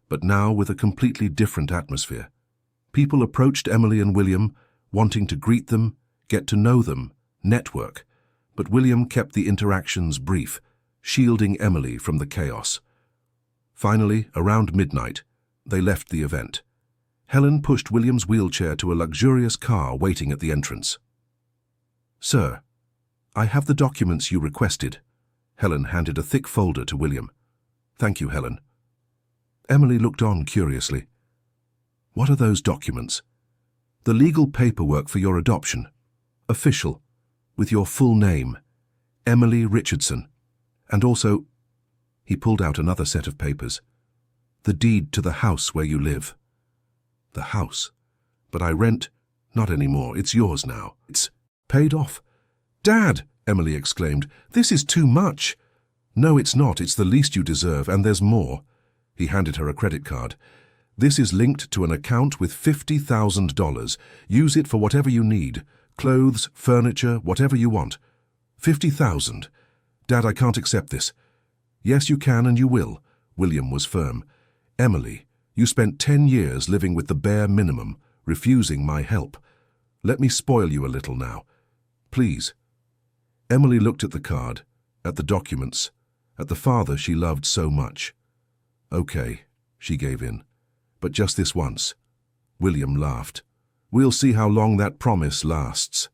but now with a completely different atmosphere. People approached Emily and William, wanting to greet them, get to know them, network, but William kept the interactions brief, shielding Emily from the chaos. Finally, around midnight, they left the event. Helen pushed William's wheelchair to a luxurious car waiting at the entrance. Sir, I have the documents you requested. Helen handed a thick folder to William. Thank you, Helen. Emily looked on curiously. What are those documents? The legal paperwork for your adoption. Official, with your full name, Emily Richardson. And also, he pulled out another set of papers. The deed to the house where you live. The house? But I rent. Not anymore. It's yours now. It's paid off. Dad, Emily exclaimed, this is too much. No, it's not. It's the least you deserve, and there's more. He handed her a credit card. This is linked to an account with $50,000. Use it for whatever you need. Clothes, furniture, whatever you want. 50,000. Dad, I can't accept this. Yes, you can and you will. William was firm. Emily, you spent 10 years living with the bare minimum, refusing my help. Let me spoil you a little now. Please. Emily looked at the card, at the documents, at the father she loved so much. Okay, she gave in. But just this once. William laughed. We'll see how long that promise lasts.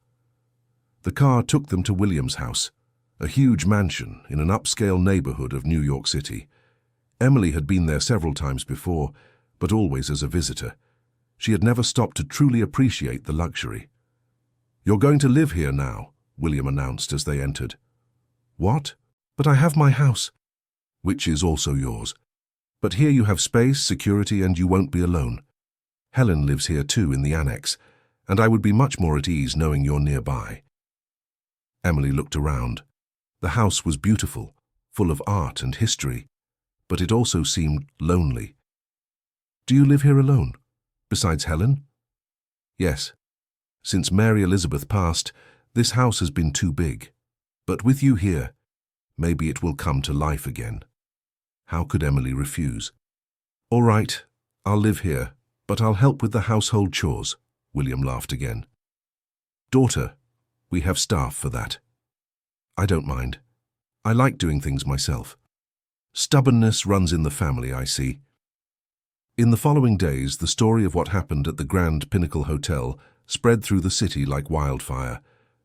The car took them to William's house, a huge mansion in an upscale neighborhood of New York City. Emily had been there several times before, but always as a visitor. She had never stopped to truly appreciate the luxury. You're going to live here now, William announced as they entered. What? But I have my house. Which is also yours. But here you have space, security, and you won't be alone. Helen lives here too in the annex, and I would be much more at ease knowing you're nearby. Emily looked around. The house was beautiful, full of art and history, but it also seemed lonely. Do you live here alone, besides Helen? Yes. Since Mary Elizabeth passed, this house has been too big. But with you here, maybe it will come to life again. How could Emily refuse? All right, I'll live here, but I'll help with the household chores, William laughed again. Daughter, we have staff for that. I don't mind. I like doing things myself. Stubbornness runs in the family, I see. In the following days, the story of what happened at the Grand Pinnacle Hotel spread through the city like wildfire.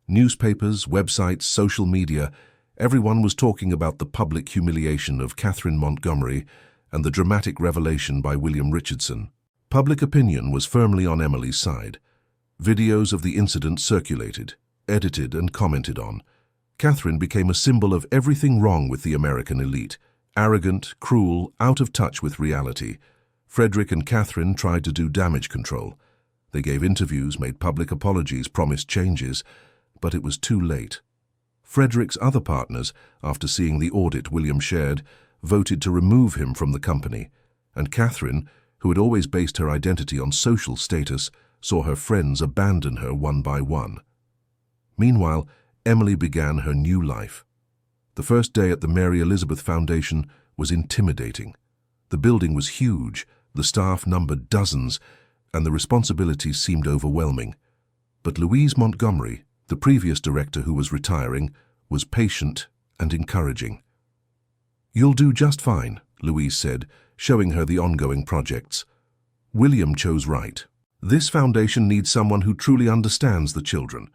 Newspapers, websites, social media, everyone was talking about the public humiliation of Catherine Montgomery and the dramatic revelation by William Richardson. Public opinion was firmly on Emily's side. Videos of the incident circulated, edited and commented on. Catherine became a symbol of everything wrong with the American elite. Arrogant, cruel, out of touch with reality. Frederick and Catherine tried to do damage control. They gave interviews, made public apologies, promised changes, but it was too late. Frederick's other partners, after seeing the audit William shared, voted to remove him from the company, and Catherine, who had always based her identity on social status, saw her friends abandon her one by one. Meanwhile, Emily began her new life. The first day at the Mary Elizabeth Foundation was intimidating. The building was huge, the staff numbered dozens, and the responsibilities seemed overwhelming. But Louise Montgomery, the previous director who was retiring, was patient and encouraging. You'll do just fine, Louise said, showing her the ongoing projects. William chose right. This foundation needs someone who truly understands the children.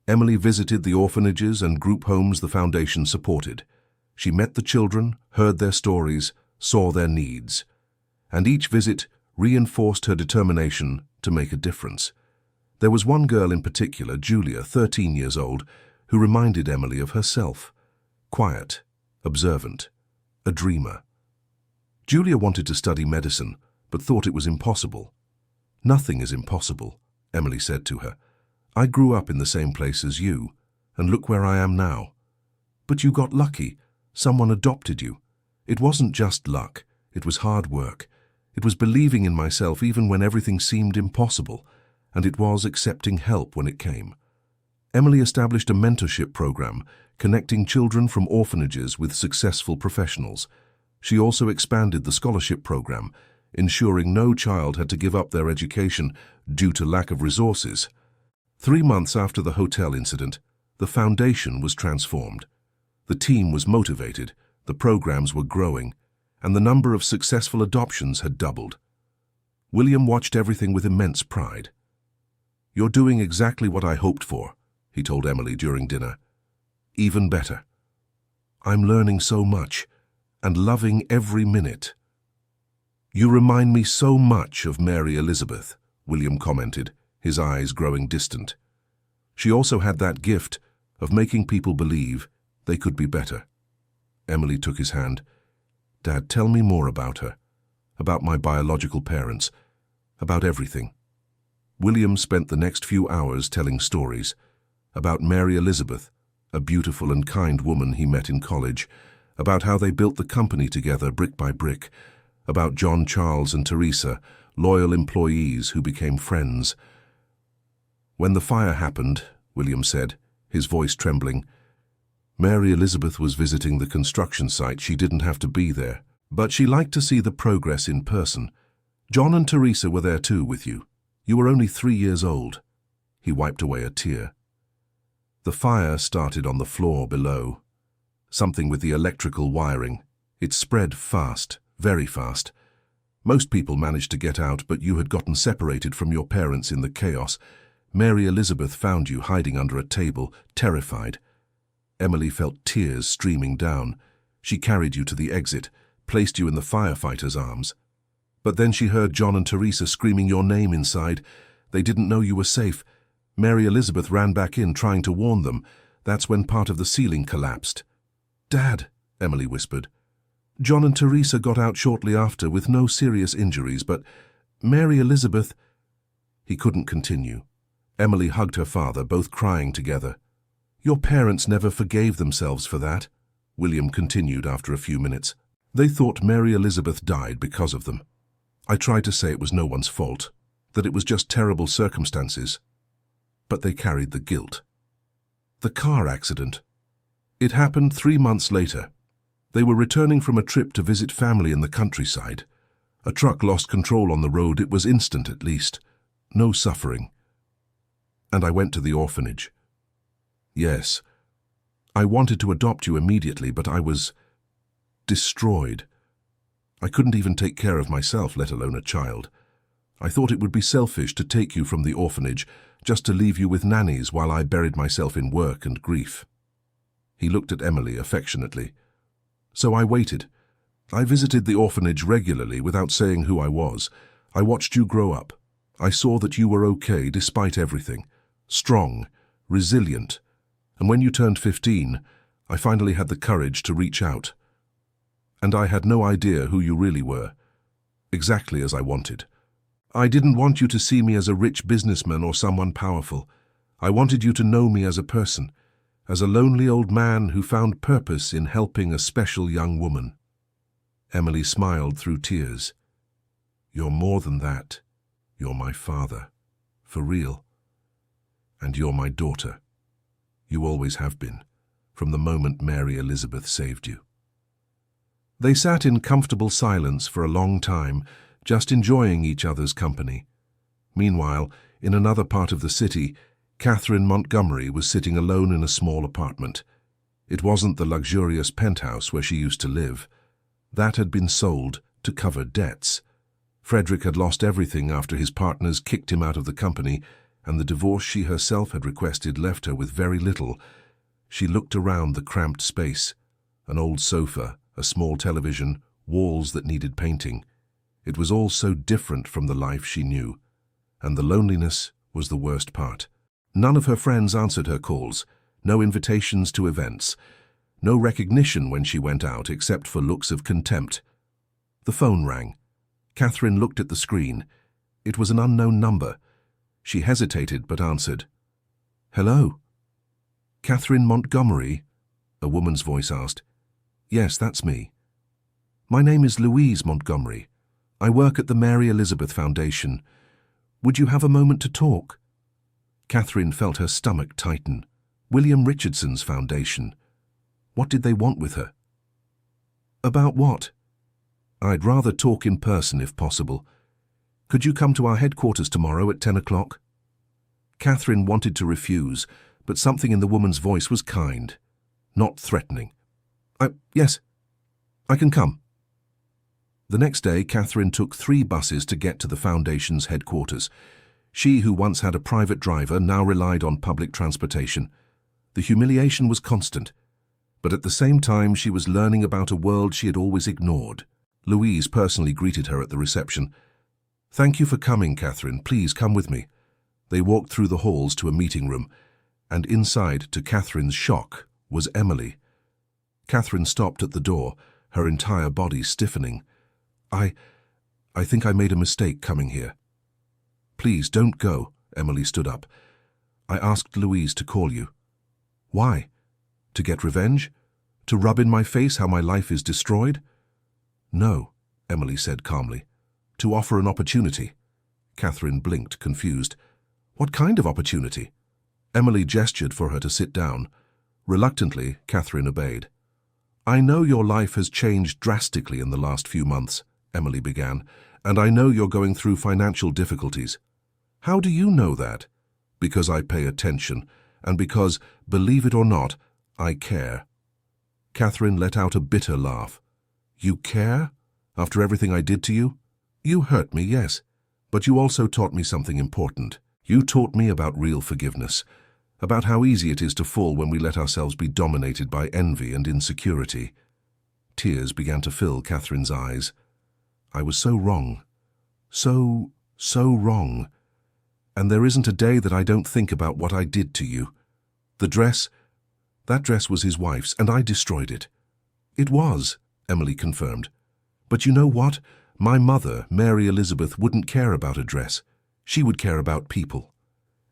Emily visited the orphanages and group homes the foundation supported. She met the children, heard their stories, saw their needs. And each visit reinforced her determination to make a difference. There was one girl in particular, Julia, 13 years old, who reminded Emily of herself. Quiet, observant, a dreamer. Julia wanted to study medicine, but thought it was impossible. "Nothing is impossible," Emily said to her. "I grew up in the same place as you, and look where I am now. But you got lucky. Someone adopted you. It wasn't just luck. It was hard work. It was believing in myself even when everything seemed impossible, and it was accepting help when it came." Emily established a mentorship program, connecting children from orphanages with successful professionals. She also expanded the scholarship program, ensuring no child had to give up their education due to lack of resources. 3 months after the hotel incident, the foundation was transformed. The team was motivated, the programs were growing, and the number of successful adoptions had doubled. William watched everything with immense pride. "You're doing exactly what I hoped for," he told Emily during dinner. "Even better. I'm learning so much and loving every minute." "You remind me so much of Mary Elizabeth," William commented, his eyes growing distant. "She also had that gift of making people believe they could be better." Emily took his hand. "Dad, tell me more about her, about my biological parents, about everything." William spent the next few hours telling stories about Mary Elizabeth, a beautiful and kind woman he met in college, about how they built the company together brick by brick, about John Charles and Teresa, loyal employees who became friends. "When the fire happened," William said, his voice trembling, "Mary Elizabeth was visiting the construction site. She didn't have to be there, but she liked to see the progress in person. John and Teresa were there too with you. You were only 3 years old." He wiped away a tear. "The fire started on the floor below. Something with the electrical wiring. It spread fast, very fast. Most people managed to get out, but you had gotten separated from your parents in the chaos. Mary Elizabeth found you hiding under a table, terrified." Emily felt tears streaming down. "She carried you to the exit, placed you in the firefighters' arms. But then she heard John and Teresa screaming your name inside. They didn't know you were safe. Mary Elizabeth ran back in, trying to warn them. That's when part of the ceiling collapsed." "Dad," Emily whispered. "John and Teresa got out shortly after with no serious injuries, but Mary Elizabeth—" He couldn't continue. Emily hugged her father, both crying together. "Your parents never forgave themselves for that," William continued after a few minutes. "They thought Mary Elizabeth died because of them. I tried to say it was no one's fault, that it was just terrible circumstances. But they carried the guilt." The car accident. It happened 3 months later. They were returning from a trip to visit family in the countryside. A truck lost control on the road. It was instant, at least. No suffering. And I went to the orphanage. Yes, I wanted to adopt you immediately, but I was destroyed. I couldn't even take care of myself, let alone a child. I thought it would be selfish to take you from the orphanage, just to leave you with nannies while I buried myself in work and grief. He looked at Emily affectionately. So I waited. I visited the orphanage regularly without saying who I was. I watched you grow up. I saw that you were okay despite everything. Strong, resilient. And when you turned 15, I finally had the courage to reach out. And I had no idea who you really were. Exactly as I wanted. I didn't want you to see me as a rich businessman or someone powerful. I wanted you to know me as a person, as a lonely old man who found purpose in helping a special young woman. Emily smiled through tears. "You're more than that. You're my father. For real. And you're my daughter. You always have been, from the moment Mary Elizabeth saved you." They sat in comfortable silence for a long time, just enjoying each other's company. Meanwhile, in another part of the city, Catherine Montgomery was sitting alone in a small apartment. It wasn't the luxurious penthouse where she used to live. That had been sold to cover debts. Frederick had lost everything after his partners kicked him out of the company, and the divorce she herself had requested left her with very little. She looked around the cramped space. An old sofa, a small television, walls that needed painting. It was all so different from the life she knew, and the loneliness was the worst part. None of her friends answered her calls, no invitations to events, no recognition when she went out except for looks of contempt. The phone rang. Catherine looked at the screen. It was an unknown number. She hesitated but answered. "Hello?" "Catherine Montgomery?" a woman's voice asked. "Yes, that's me." "My name is Louise Montgomery. I work at the Mary Elizabeth Foundation. Would you have a moment to talk?" Catherine felt her stomach tighten. William Richardson's foundation. What did they want with her? "About what?" "I'd rather talk in person if possible. Could you come to our headquarters tomorrow at 10 o'clock? Catherine wanted to refuse, but something in the woman's voice was kind, not threatening. Yes, I can come." The next day, Catherine took 3 buses to get to the Foundation's headquarters. She, who once had a private driver, now relied on public transportation. The humiliation was constant, but at the same time she was learning about a world she had always ignored. Louise personally greeted her at the reception. "Thank you for coming, Catherine. Please come with me." They walked through the halls to a meeting room, and inside, to Catherine's shock, was Emily. Catherine stopped at the door, her entire body stiffening. I think I made a mistake coming here." "Please, don't go." Emily stood up. "I asked Louise to call you." "Why? To get revenge? To rub in my face how my life is destroyed?" "No," Emily said calmly. "To offer an opportunity." Catherine blinked, confused. "What kind of opportunity?" Emily gestured for her to sit down. Reluctantly, Catherine obeyed. "I know your life has changed drastically in the last few months," Emily began, "and I know you're going through financial difficulties." "How do you know that?" "Because I pay attention, and because, believe it or not, I care." Catherine let out a bitter laugh. "You care? After everything I did to you? You hurt me, yes, but you also taught me something important. You taught me about real forgiveness, about how easy it is to fall when we let ourselves be dominated by envy and insecurity." Tears began to fill Catherine's eyes. "I was so wrong. So wrong. And there isn't a day that I don't think about what I did to you. The dress, that dress was his wife's, and I destroyed it." "It was," Emily confirmed. "But you know what? My mother, Mary Elizabeth, wouldn't care about a dress. She would care about people.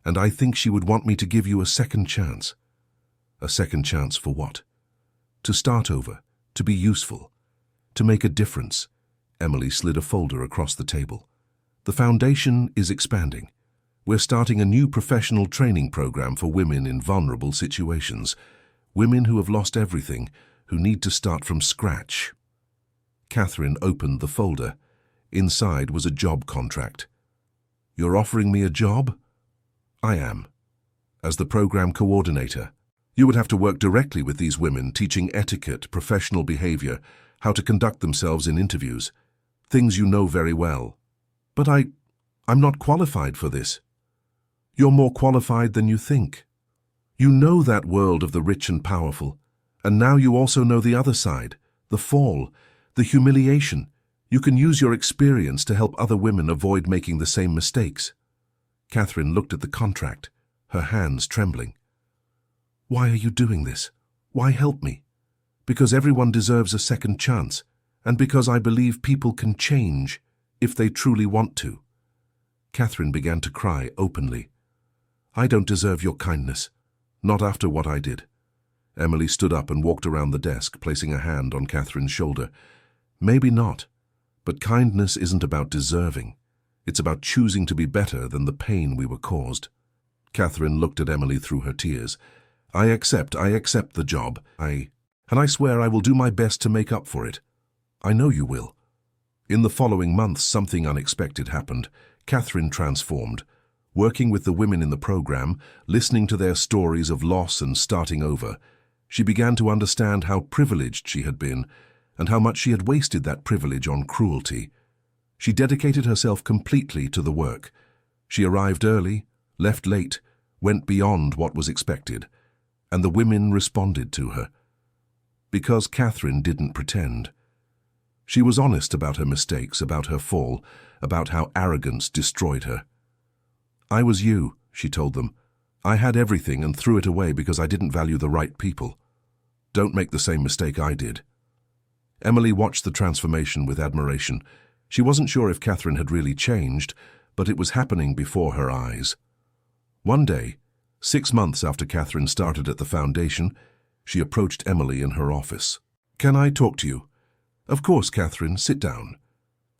And I think she would want me to give you a second chance." "A second chance for what?" "To start over, to be useful, to make a difference." Emily slid a folder across the table. "The Foundation is expanding. We're starting a new professional training program for women in vulnerable situations. Women who have lost everything, who need to start from scratch." Catherine opened the folder. Inside was a job contract. "You're offering me a job?" "I am. As the program coordinator. You would have to work directly with these women, teaching etiquette, professional behavior, how to conduct themselves in interviews. Things you know very well." "But I'm not qualified for this." "You're more qualified than you think. You know that world of the rich and powerful, and now you also know the other side, the fall, the humiliation. You can use your experience to help other women avoid making the same mistakes." Catherine looked at the contract, her hands trembling. "Why are you doing this? Why help me?" "Because everyone deserves a second chance, and because I believe people can change if they truly want to." Catherine began to cry openly. "I don't deserve your kindness, not after what I did." Emily stood up and walked around the desk, placing a hand on Catherine's shoulder. "Maybe not, but kindness isn't about deserving. It's about choosing to be better than the pain we were caused." Catherine looked at Emily through her tears. I accept the job. And I swear I will do my best to make up for it." "I know you will." In the following months, something unexpected happened. Catherine transformed. Working with the women in the program, listening to their stories of loss and starting over, she began to understand how privileged she had been and how much she had wasted that privilege on cruelty. She dedicated herself completely to the work. She arrived early, left late, went beyond what was expected, and the women responded to her. Because Catherine didn't pretend. She was honest about her mistakes, about her fall, about how arrogance destroyed her. "I was you," she told them. "I had everything and threw it away because I didn't value the right people. Don't make the same mistake I did." Emily watched the transformation with admiration. She wasn't sure if Catherine had really changed, but it was happening before her eyes. One day, 6 months after Catherine started at the foundation, she approached Emily in her office. "Can I talk to you?" "Of course, Catherine, sit down."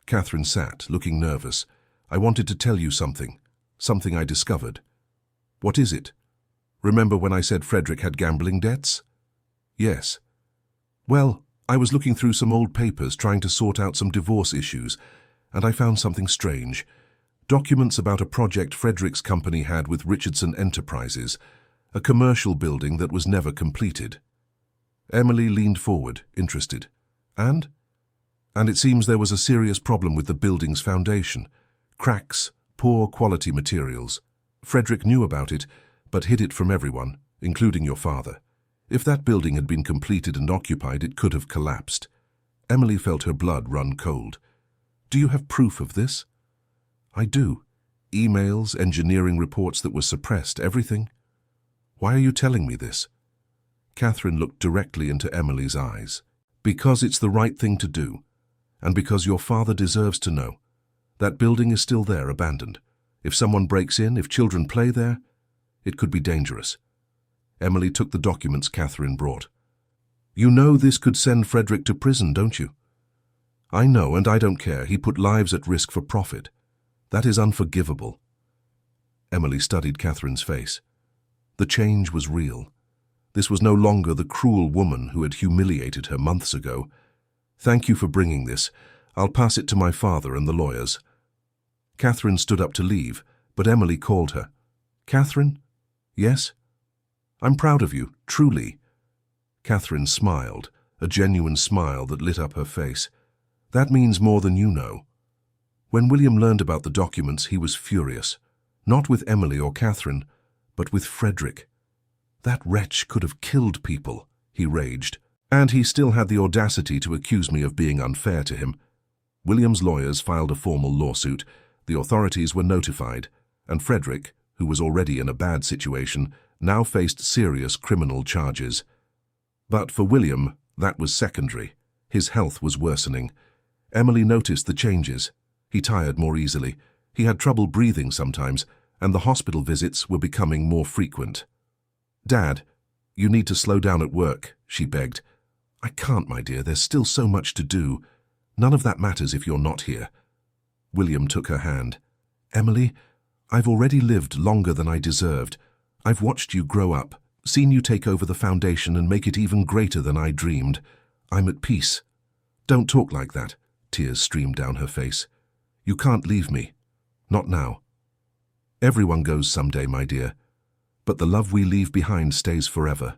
Catherine sat, looking nervous. "I wanted to tell you something I discovered." "What is it?" "Remember when I said Frederick had gambling debts?" "Yes." "Well, I was looking through some old papers trying to sort out some divorce issues, and I found something strange. Documents about a project Frederick's company had with Richardson Enterprises, a commercial building that was never completed." Emily leaned forward, interested. "And?" "And it seems there was a serious problem with the building's foundation. Cracks, poor quality materials. Frederick knew about it, but hid it from everyone, including your father. If that building had been completed and occupied, it could have collapsed." Emily felt her blood run cold. "Do you have proof of this?" "I do. Emails, engineering reports that were suppressed, everything." "Why are you telling me this?" Catherine looked directly into Emily's eyes. "Because it's the right thing to do, and because your father deserves to know. That building is still there, abandoned. If someone breaks in, if children play there, it could be dangerous." Emily took the documents Catherine brought. "You know this could send Frederick to prison, don't you?" "I know, and I don't care. He put lives at risk for profit. That is unforgivable." Emily studied Catherine's face. The change was real. This was no longer the cruel woman who had humiliated her months ago. "Thank you for bringing this. I'll pass it to my father and the lawyers." Catherine stood up to leave, but Emily called her. "Catherine?" "Yes?" "I'm proud of you, truly." Catherine smiled, a genuine smile that lit up her face. "That means more than you know." When William learned about the documents, he was furious. Not with Emily or Catherine, but with Frederick. "That wretch could have killed people," he raged. "And he still had the audacity to accuse me of being unfair to him." William's lawyers filed a formal lawsuit. The authorities were notified, and Frederick, who was already in a bad situation, now faced serious criminal charges. But for William, that was secondary. His health was worsening. Emily noticed the changes. He tired more easily. He had trouble breathing sometimes, and the hospital visits were becoming more frequent. "Dad, you need to slow down at work," she begged. "I can't, my dear. There's still so much to do. None of that matters if you're not here." William took her hand. "Emily, I've already lived longer than I deserved. I've watched you grow up, seen you take over the foundation and make it even greater than I dreamed. I'm at peace." "Don't talk like that." Tears streamed down her face. "You can't leave me. Not now. Everyone goes someday, my dear, but the love we leave behind stays forever."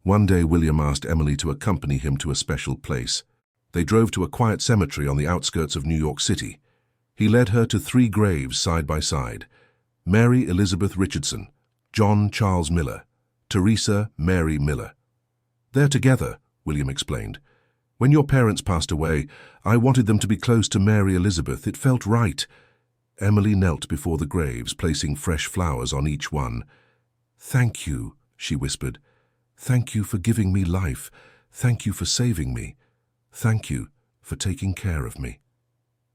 One day William asked Emily to accompany him to a special place. They drove to a quiet cemetery on the outskirts of New York City. He led her to 3 graves side by side: Mary Elizabeth Richardson, John Charles Miller, Teresa Mary Miller. "They're together," William explained. "When your parents passed away, I wanted them to be close to Mary Elizabeth. It felt right." Emily knelt before the graves, placing fresh flowers on each one. "Thank you," she whispered. "Thank you for giving me life. Thank you for saving me. Thank you for taking care of me."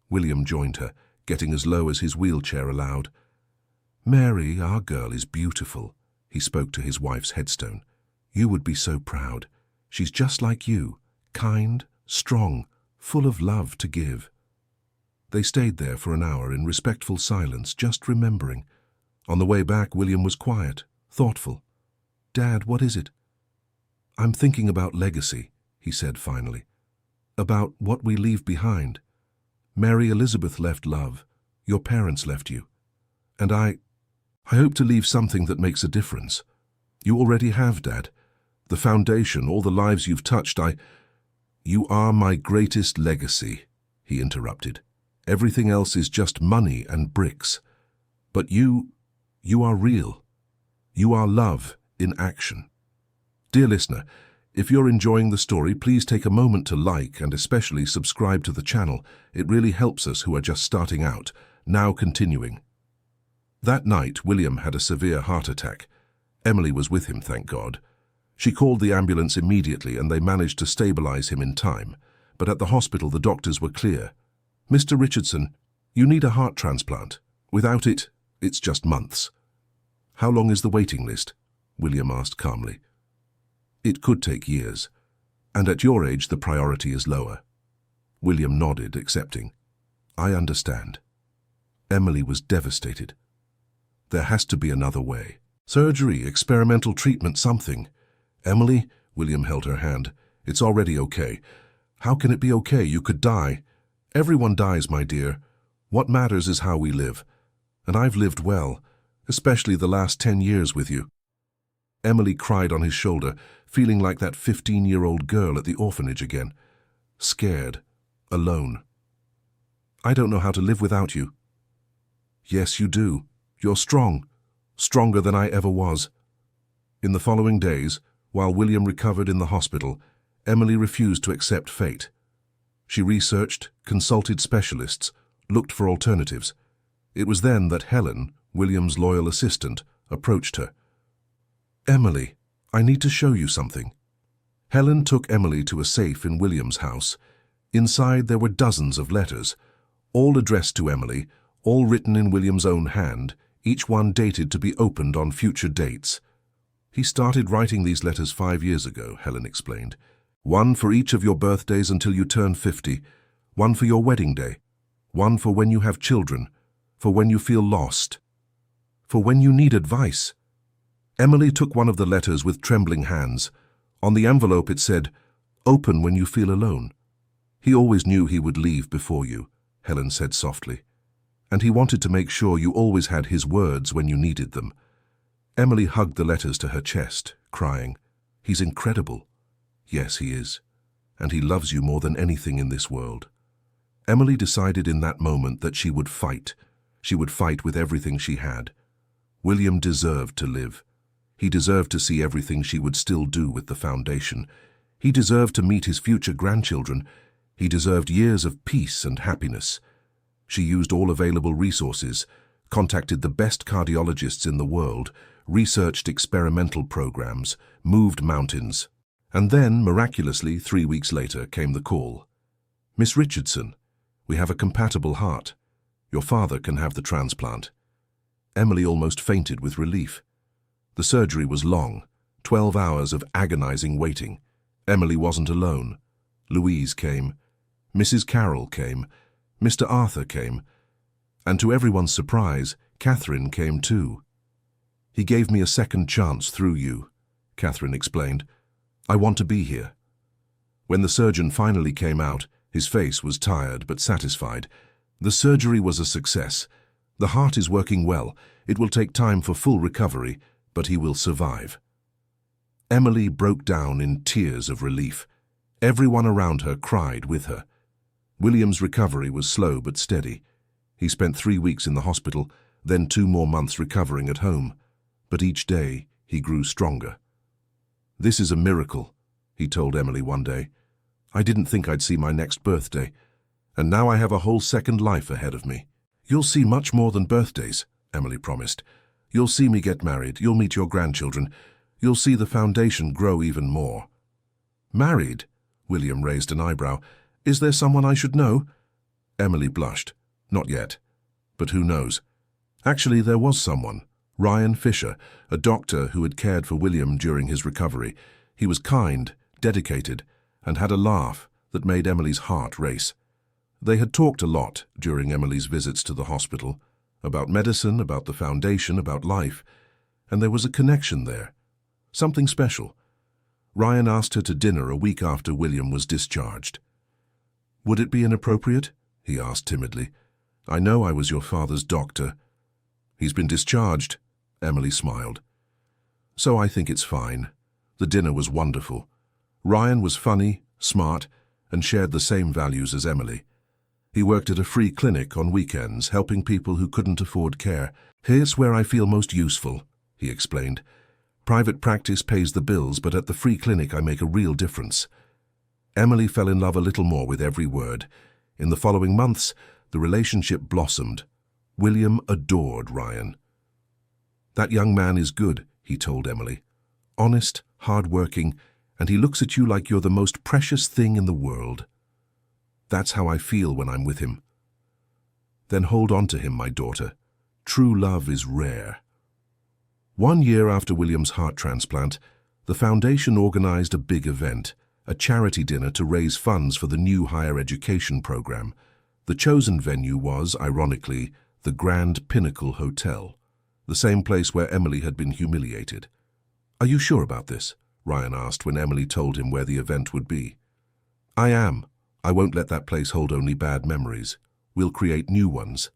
William joined her, getting as low as his wheelchair allowed. "Mary, our girl, is beautiful," he spoke to his wife's headstone. "You would be so proud. She's just like you, kind, strong, full of love to give." They stayed there for an hour in respectful silence, just remembering. On the way back, William was quiet, thoughtful. "Dad, what is it?" "I'm thinking about legacy," he said finally. "About what we leave behind. Mary Elizabeth left love. Your parents left you. And I hope to leave something that makes a difference. You already have, Dad. The foundation, all the lives you've touched, You are my greatest legacy," he interrupted. "Everything else is just money and bricks. But you are real. You are love in action." Dear listener, if you're enjoying the story, please take a moment to like and especially subscribe to the channel. It really helps us who are just starting out. Now continuing. That night, William had a severe heart attack. Emily was with him, thank God. She called the ambulance immediately and they managed to stabilize him in time. But at the hospital the doctors were clear. "Mr. Richardson, you need a heart transplant. Without it, it's just months." "How long is the waiting list?" William asked calmly. "It could take years. And at your age the priority is lower." William nodded, accepting. "I understand." Emily was devastated. There has to be another way. Surgery, experimental treatment, something. "Emily," William held her hand, "it's already okay." "How can it be okay? You could die." "Everyone dies, my dear. What matters is how we live. And I've lived well, especially the last 10 years with you." Emily cried on his shoulder, feeling like that 15-year-old girl at the orphanage again. Scared, alone. "I don't know how to live without you." "Yes, you do. You're strong. Stronger than I ever was." In the following days, while William recovered in the hospital, Emily refused to accept fate. She researched, consulted specialists, looked for alternatives. It was then that Helen, William's loyal assistant, approached her. "Emily, I need to show you something." Helen took Emily to a safe in William's house. Inside there were dozens of letters, all addressed to Emily, all written in William's own hand, each one dated to be opened on future dates. "He started writing these letters 5 years ago," Helen explained. "One for each of your birthdays until you turn 50, one for your wedding day, one for when you have children, for when you feel lost, for when you need advice." Emily took one of the letters with trembling hands. On the envelope it said, "Open when you feel alone." "He always knew he would leave before you," Helen said softly. "And he wanted to make sure you always had his words when you needed them." Emily hugged the letters to her chest, crying, "He's incredible." "Yes, he is. And he loves you more than anything in this world." Emily decided in that moment that she would fight. She would fight with everything she had. William deserved to live. He deserved to see everything she would still do with the foundation. He deserved to meet his future grandchildren. He deserved years of peace and happiness. She used all available resources, contacted the best cardiologists in the world, researched experimental programs, moved mountains. And then, miraculously, 3 weeks later, came the call. "Miss Richardson, we have a compatible heart. Your father can have the transplant." Emily almost fainted with relief. The surgery was long, 12 hours of agonizing waiting. Emily wasn't alone. Louise came. Mrs. Carroll came. Mr. Arthur came. And to everyone's surprise, Catherine came too. "He gave me a second chance through you," Catherine explained. "I want to be here." When the surgeon finally came out, his face was tired but satisfied. "The surgery was a success. The heart is working well. It will take time for full recovery, but he will survive." Emily broke down in tears of relief. Everyone around her cried with her. William's recovery was slow but steady. He spent 3 weeks in the hospital, then 2 more months recovering at home. But each day, he grew stronger. "This is a miracle," he told Emily one day. "I didn't think I'd see my next birthday, and now I have a whole second life ahead of me." "You'll see much more than birthdays," Emily promised. "You'll see me get married, you'll meet your grandchildren, you'll see the foundation grow even more." "Married?" William raised an eyebrow. "Is there someone I should know?" Emily blushed. "Not yet. But who knows? Actually, there was someone. Ryan Fisher, a doctor who had cared for William during his recovery. He was kind, dedicated, and had a laugh that made Emily's heart race. They had talked a lot during Emily's visits to the hospital, about medicine, about the foundation, about life, and there was a connection there. Something special. Ryan asked her to dinner a week after William was discharged. "Would it be inappropriate?" he asked timidly. "I know I was your father's doctor." "He's been discharged," Emily smiled. "So I think it's fine." The dinner was wonderful. Ryan was funny, smart, and shared the same values as Emily. He worked at a free clinic on weekends, helping people who couldn't afford care. "Here's where I feel most useful," he explained. "Private practice pays the bills, but at the free clinic I make a real difference." Emily fell in love a little more with every word. In the following months, the relationship blossomed. William adored Ryan. "That young man is good," he told Emily. honest, hard-working, and he looks at you like you're the most precious thing in the world. That's how I feel when I'm with him. Then hold on to him, my daughter. True love is rare. 1 year after William's heart transplant, the foundation organized a big event, a charity dinner to raise funds for the new higher education program. The chosen venue was, ironically, the Grand Pinnacle Hotel, the same place where Emily had been humiliated. "Are you sure about this?" Ryan asked when Emily told him where the event would be. "I am. I won't let that place hold only bad memories. We'll create new ones."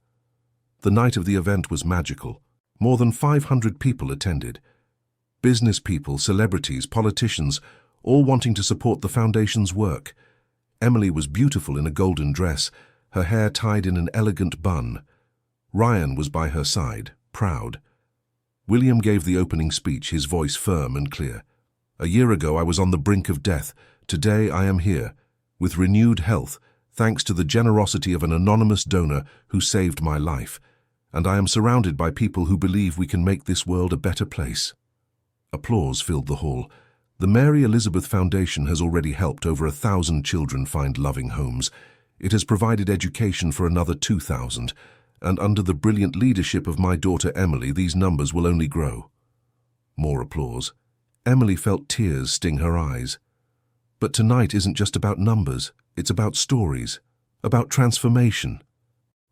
The night of the event was magical. More than 500 people attended. Business people, celebrities, politicians, all wanting to support the foundation's work. Emily was beautiful in a golden dress, her hair tied in an elegant bun. Ryan was by her side, proud. William gave the opening speech, his voice firm and clear. "A year ago I was on the brink of death. Today I am here, with renewed health, thanks to the generosity of an anonymous donor who saved my life. And I am surrounded by people who believe we can make this world a better place." Applause filled the hall. The Mary Elizabeth Foundation has already helped over 1,000 children find loving homes. It has provided education for another 2,000, and under the brilliant leadership of my daughter Emily, these numbers will only grow. More applause. Emily felt tears sting her eyes. But tonight isn't just about numbers, it's about stories, about transformation.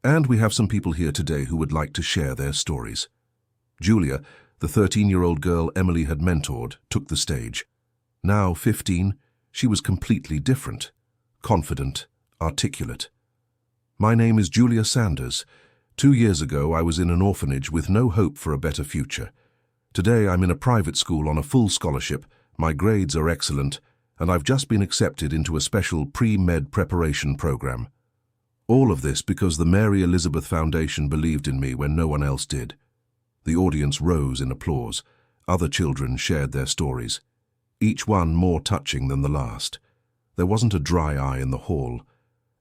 And we have some people here today who would like to share their stories. Julia, the 13-year-old girl Emily had mentored, took the stage. Now 15, she was completely different, confident, articulate. "My name is Julia Sanders. 2 years ago I was in an orphanage with no hope for a better future. Today I'm in a private school on a full scholarship, my grades are excellent, and I've just been accepted into a special pre-med preparation program. All of this because the Mary Elizabeth Foundation believed in me when no one else did." The audience rose in applause. Other children shared their stories, each one more touching than the last. There wasn't a dry eye in the hall.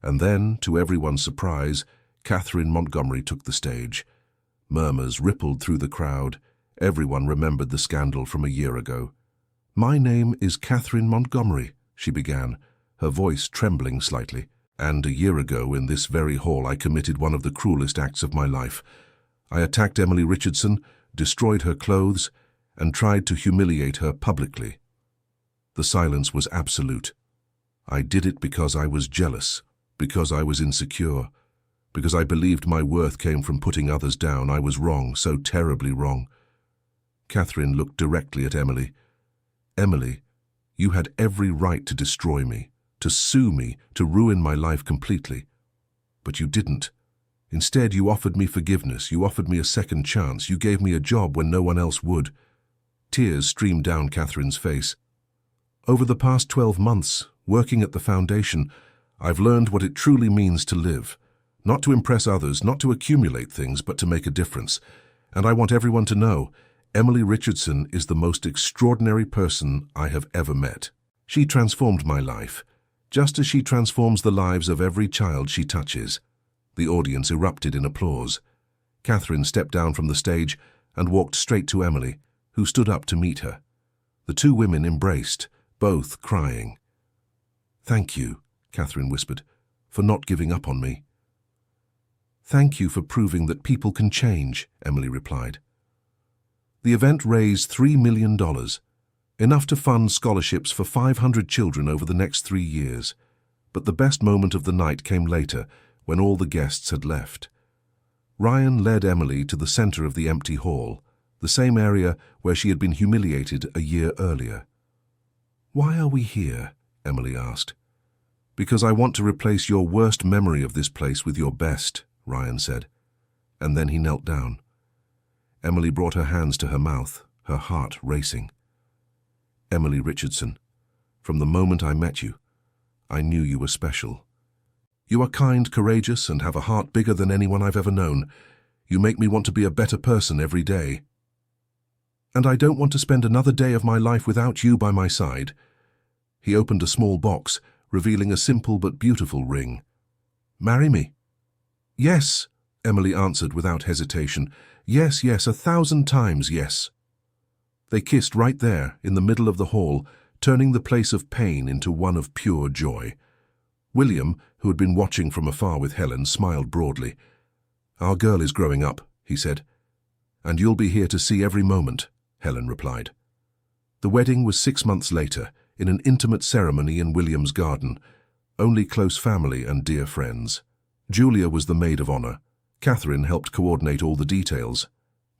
And then, to everyone's surprise, Catherine Montgomery took the stage. Murmurs rippled through the crowd. Everyone remembered the scandal from a year ago. "My name is Catherine Montgomery," she began, her voice trembling slightly. "And a year ago, in this very hall, I committed one of the cruelest acts of my life. I attacked Emily Richardson, destroyed her clothes, and tried to humiliate her publicly." The silence was absolute. "I did it because I was jealous, because I was insecure, because I believed my worth came from putting others down. I was wrong, so terribly wrong." Catherine looked directly at Emily. "Emily, you had every right to destroy me, to sue me, to ruin my life completely. But you didn't. Instead, you offered me forgiveness, you offered me a second chance, you gave me a job when no one else would." Tears streamed down Catherine's face. "Over the past 12 months, working at the foundation, I've learned what it truly means to live. Not to impress others, not to accumulate things, but to make a difference. And I want everyone to know, Emily Richardson is the most extraordinary person I have ever met. She transformed my life, just as she transforms the lives of every child she touches." The audience erupted in applause. Catherine stepped down from the stage and walked straight to Emily, who stood up to meet her. The two women embraced, both crying. "Thank you," Catherine whispered, "for not giving up on me." "Thank you for proving that people can change," Emily replied. The event raised $3 million, enough to fund scholarships for 500 children over the next 3 years. But the best moment of the night came later, when all the guests had left. Ryan led Emily to the center of the empty hall, the same area where she had been humiliated a year earlier. "Why are we here?" Emily asked. "Because I want to replace your worst memory of this place with your best," Ryan said. And then he knelt down. Emily brought her hands to her mouth, her heart racing. "Emily Richardson, from the moment I met you, I knew you were special. You are kind, courageous, and have a heart bigger than anyone I've ever known. You make me want to be a better person every day. And I don't want to spend another day of my life without you by my side." He opened a small box, revealing a simple but beautiful ring. "Marry me?" "Yes," Emily answered without hesitation. "Yes, yes, 1,000 times yes." They kissed right there, in the middle of the hall, turning the place of pain into one of pure joy. William, who had been watching from afar with Helen, smiled broadly. "Our girl is growing up," he said. "And you'll be here to see every moment," Helen replied. The wedding was 6 months later, in an intimate ceremony in William's garden. Only close family and dear friends. Julia was the maid of honor. Catherine helped coordinate all the details.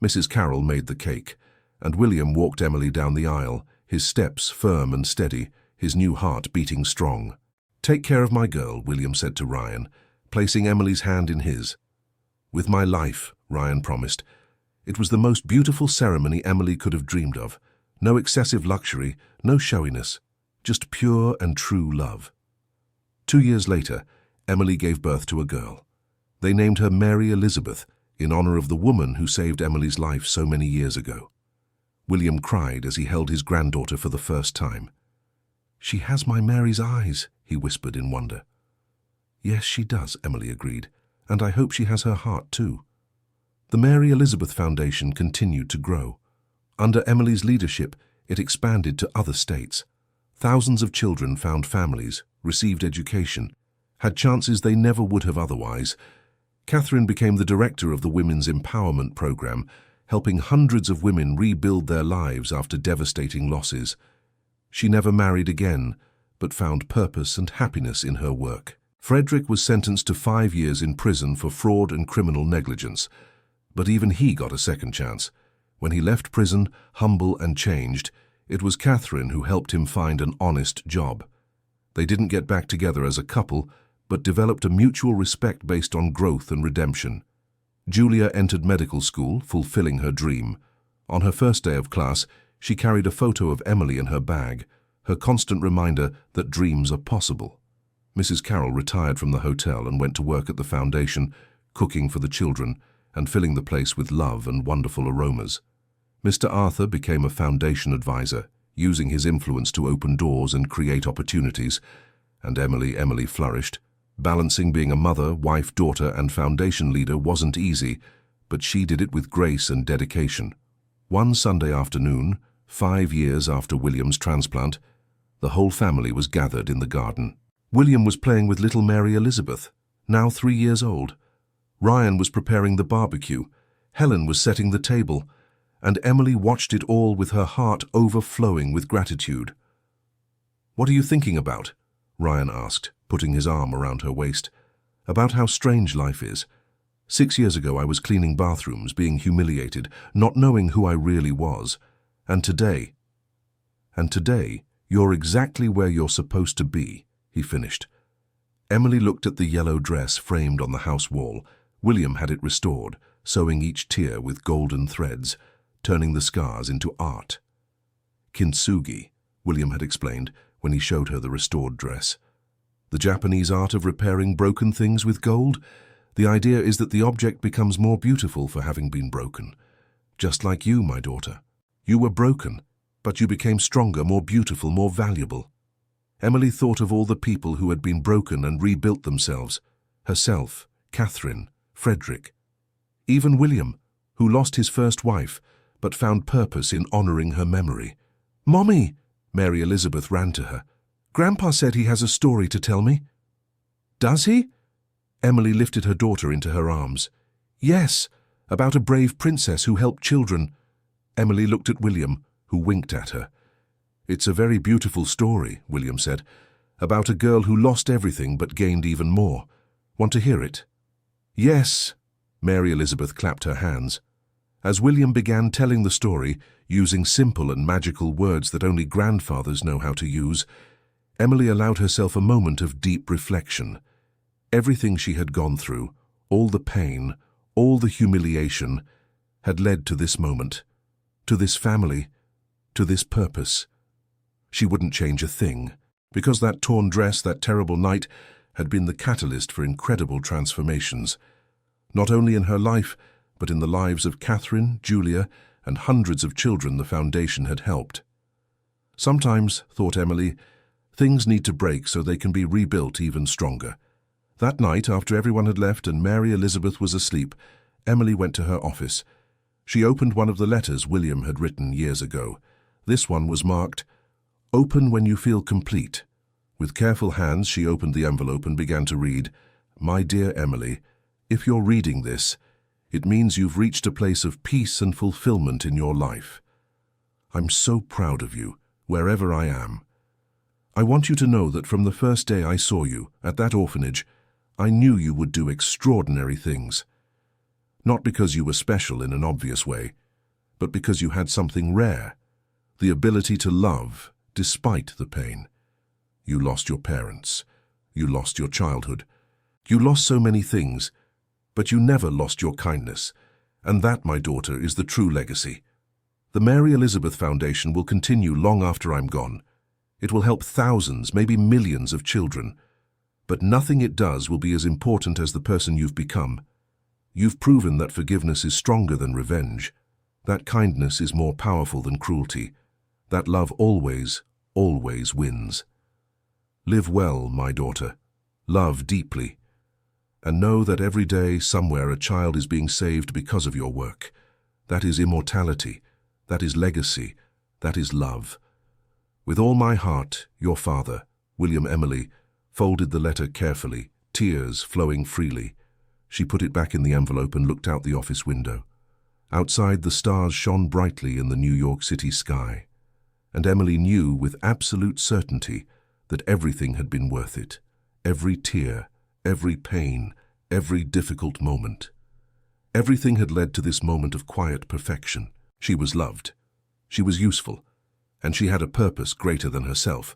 Mrs. Carroll made the cake, and William walked Emily down the aisle, his steps firm and steady, his new heart beating strong. "Take care of my girl," William said to Ryan, placing Emily's hand in his. "With my life," Ryan promised. It was the most beautiful ceremony Emily could have dreamed of. No excessive luxury, no showiness, just pure and true love. 2 years later, Emily gave birth to a girl. They named her Mary Elizabeth, in honor of the woman who saved Emily's life so many years ago. William cried as he held his granddaughter for the first time. "She has my Mary's eyes," he whispered in wonder. "Yes, she does," Emily agreed, "and I hope she has her heart too." The Mary Elizabeth Foundation continued to grow. Under Emily's leadership, it expanded to other states. Thousands of children found families, received education, had chances they never would have otherwise. Catherine became the director of the Women's Empowerment Program, helping hundreds of women rebuild their lives after devastating losses. She never married again, but found purpose and happiness in her work. Frederick was sentenced to 5 years in prison for fraud and criminal negligence, but even he got a second chance. When he left prison, humble and changed, it was Catherine who helped him find an honest job. They didn't get back together as a couple, but developed a mutual respect based on growth and redemption. Julia entered medical school, fulfilling her dream. On her first day of class, she carried a photo of Emily in her bag, her constant reminder that dreams are possible. Mrs. Carroll retired from the hotel and went to work at the foundation, cooking for the children and filling the place with love and wonderful aromas. Mr. Arthur became a foundation advisor, using his influence to open doors and create opportunities, and Emily flourished. Balancing being a mother, wife, daughter, and foundation leader wasn't easy, but she did it with grace and dedication. One Sunday afternoon, 5 years after William's transplant, the whole family was gathered in the garden. William was playing with little Mary Elizabeth, now 3 years old. Ryan was preparing the barbecue, Helen was setting the table, and Emily watched it all with her heart overflowing with gratitude. "What are you thinking about?" Ryan asked, putting his arm around her waist. "About how strange life is. 6 years ago I was cleaning bathrooms, being humiliated, not knowing who I really was. And today, you're exactly where you're supposed to be," he finished. Emily looked at the yellow dress framed on the house wall. William had it restored, sewing each tear with golden threads, turning the scars into art. "Kintsugi," William had explained when he showed her the restored dress. "The Japanese art of repairing broken things with gold. The idea is that the object becomes more beautiful for having been broken. Just like you, my daughter. You were broken, but you became stronger, more beautiful, more valuable." Emily thought of all the people who had been broken and rebuilt themselves. Herself, Catherine, Frederick. Even William, who lost his first wife, but found purpose in honoring her memory. "Mommy!" Mary Elizabeth ran to her. "Grandpa said he has a story to tell me." "Does he?" Emily lifted her daughter into her arms. "Yes, about a brave princess who helped children." Emily looked at William, who winked at her. "It's a very beautiful story," William said, "about a girl who lost everything but gained even more. Want to hear it?" "Yes." Mary Elizabeth clapped her hands. As William began telling the story, using simple and magical words that only grandfathers know how to use, Emily allowed herself a moment of deep reflection. Everything she had gone through, all the pain, all the humiliation, had led to this moment, to this family, to this purpose. She wouldn't change a thing, because that torn dress, that terrible night, had been the catalyst for incredible transformations, not only in her life, but in the lives of Catherine, Julia, and hundreds of children the foundation had helped. Sometimes, thought Emily, things need to break so they can be rebuilt even stronger. That night, after everyone had left and Mary Elizabeth was asleep, Emily went to her office. She opened one of the letters William had written years ago. This one was marked, "Open when you feel complete." With careful hands, she opened the envelope and began to read, "My dear Emily, if you're reading this, it means you've reached a place of peace and fulfillment in your life. I'm so proud of you, wherever I am. I want you to know that from the first day I saw you, at that orphanage, I knew you would do extraordinary things. Not because you were special in an obvious way, but because you had something rare, the ability to love despite the pain. You lost your parents. You lost your childhood. You lost so many things, but you never lost your kindness. And that, my daughter, is the true legacy. The Mary Elizabeth Foundation will continue long after I'm gone. It will help thousands, maybe millions of children. But nothing it does will be as important as the person you've become. You've proven that forgiveness is stronger than revenge. That kindness is more powerful than cruelty. That love always, always wins. Live well, my daughter. Love deeply. And know that every day, somewhere, a child is being saved because of your work. That is immortality. That is legacy. That is love. With all my heart, your father, William. Emily folded the letter carefully, tears flowing freely. She put it back in the envelope and looked out the office window. Outside, the stars shone brightly in the New York City sky, and Emily knew with absolute certainty that everything had been worth it. Every tear, every pain, every difficult moment. Everything had led to this moment of quiet perfection. She was loved. She was useful. And she had a purpose greater than herself.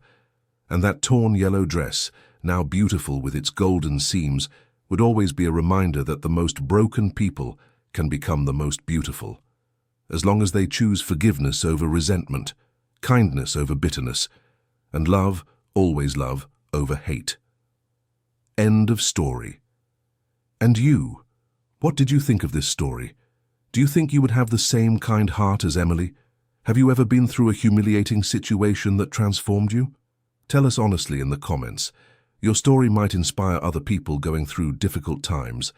And that torn yellow dress, now beautiful with its golden seams, would always be a reminder that the most broken people can become the most beautiful, as long as they choose forgiveness over resentment, kindness over bitterness, and love, always love, over hate. End of story. And you, what did you think of this story? Do you think you would have the same kind heart as Emily? Have you ever been through a humiliating situation that transformed you? Tell us honestly in the comments. Your story might inspire other people going through difficult times.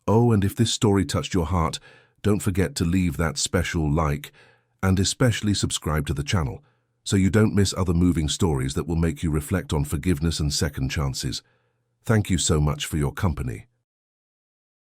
Oh, and if this story touched your heart, don't forget to leave that special like and especially subscribe to the channel so you don't miss other moving stories that will make you reflect on forgiveness and second chances. Thank you so much for your company.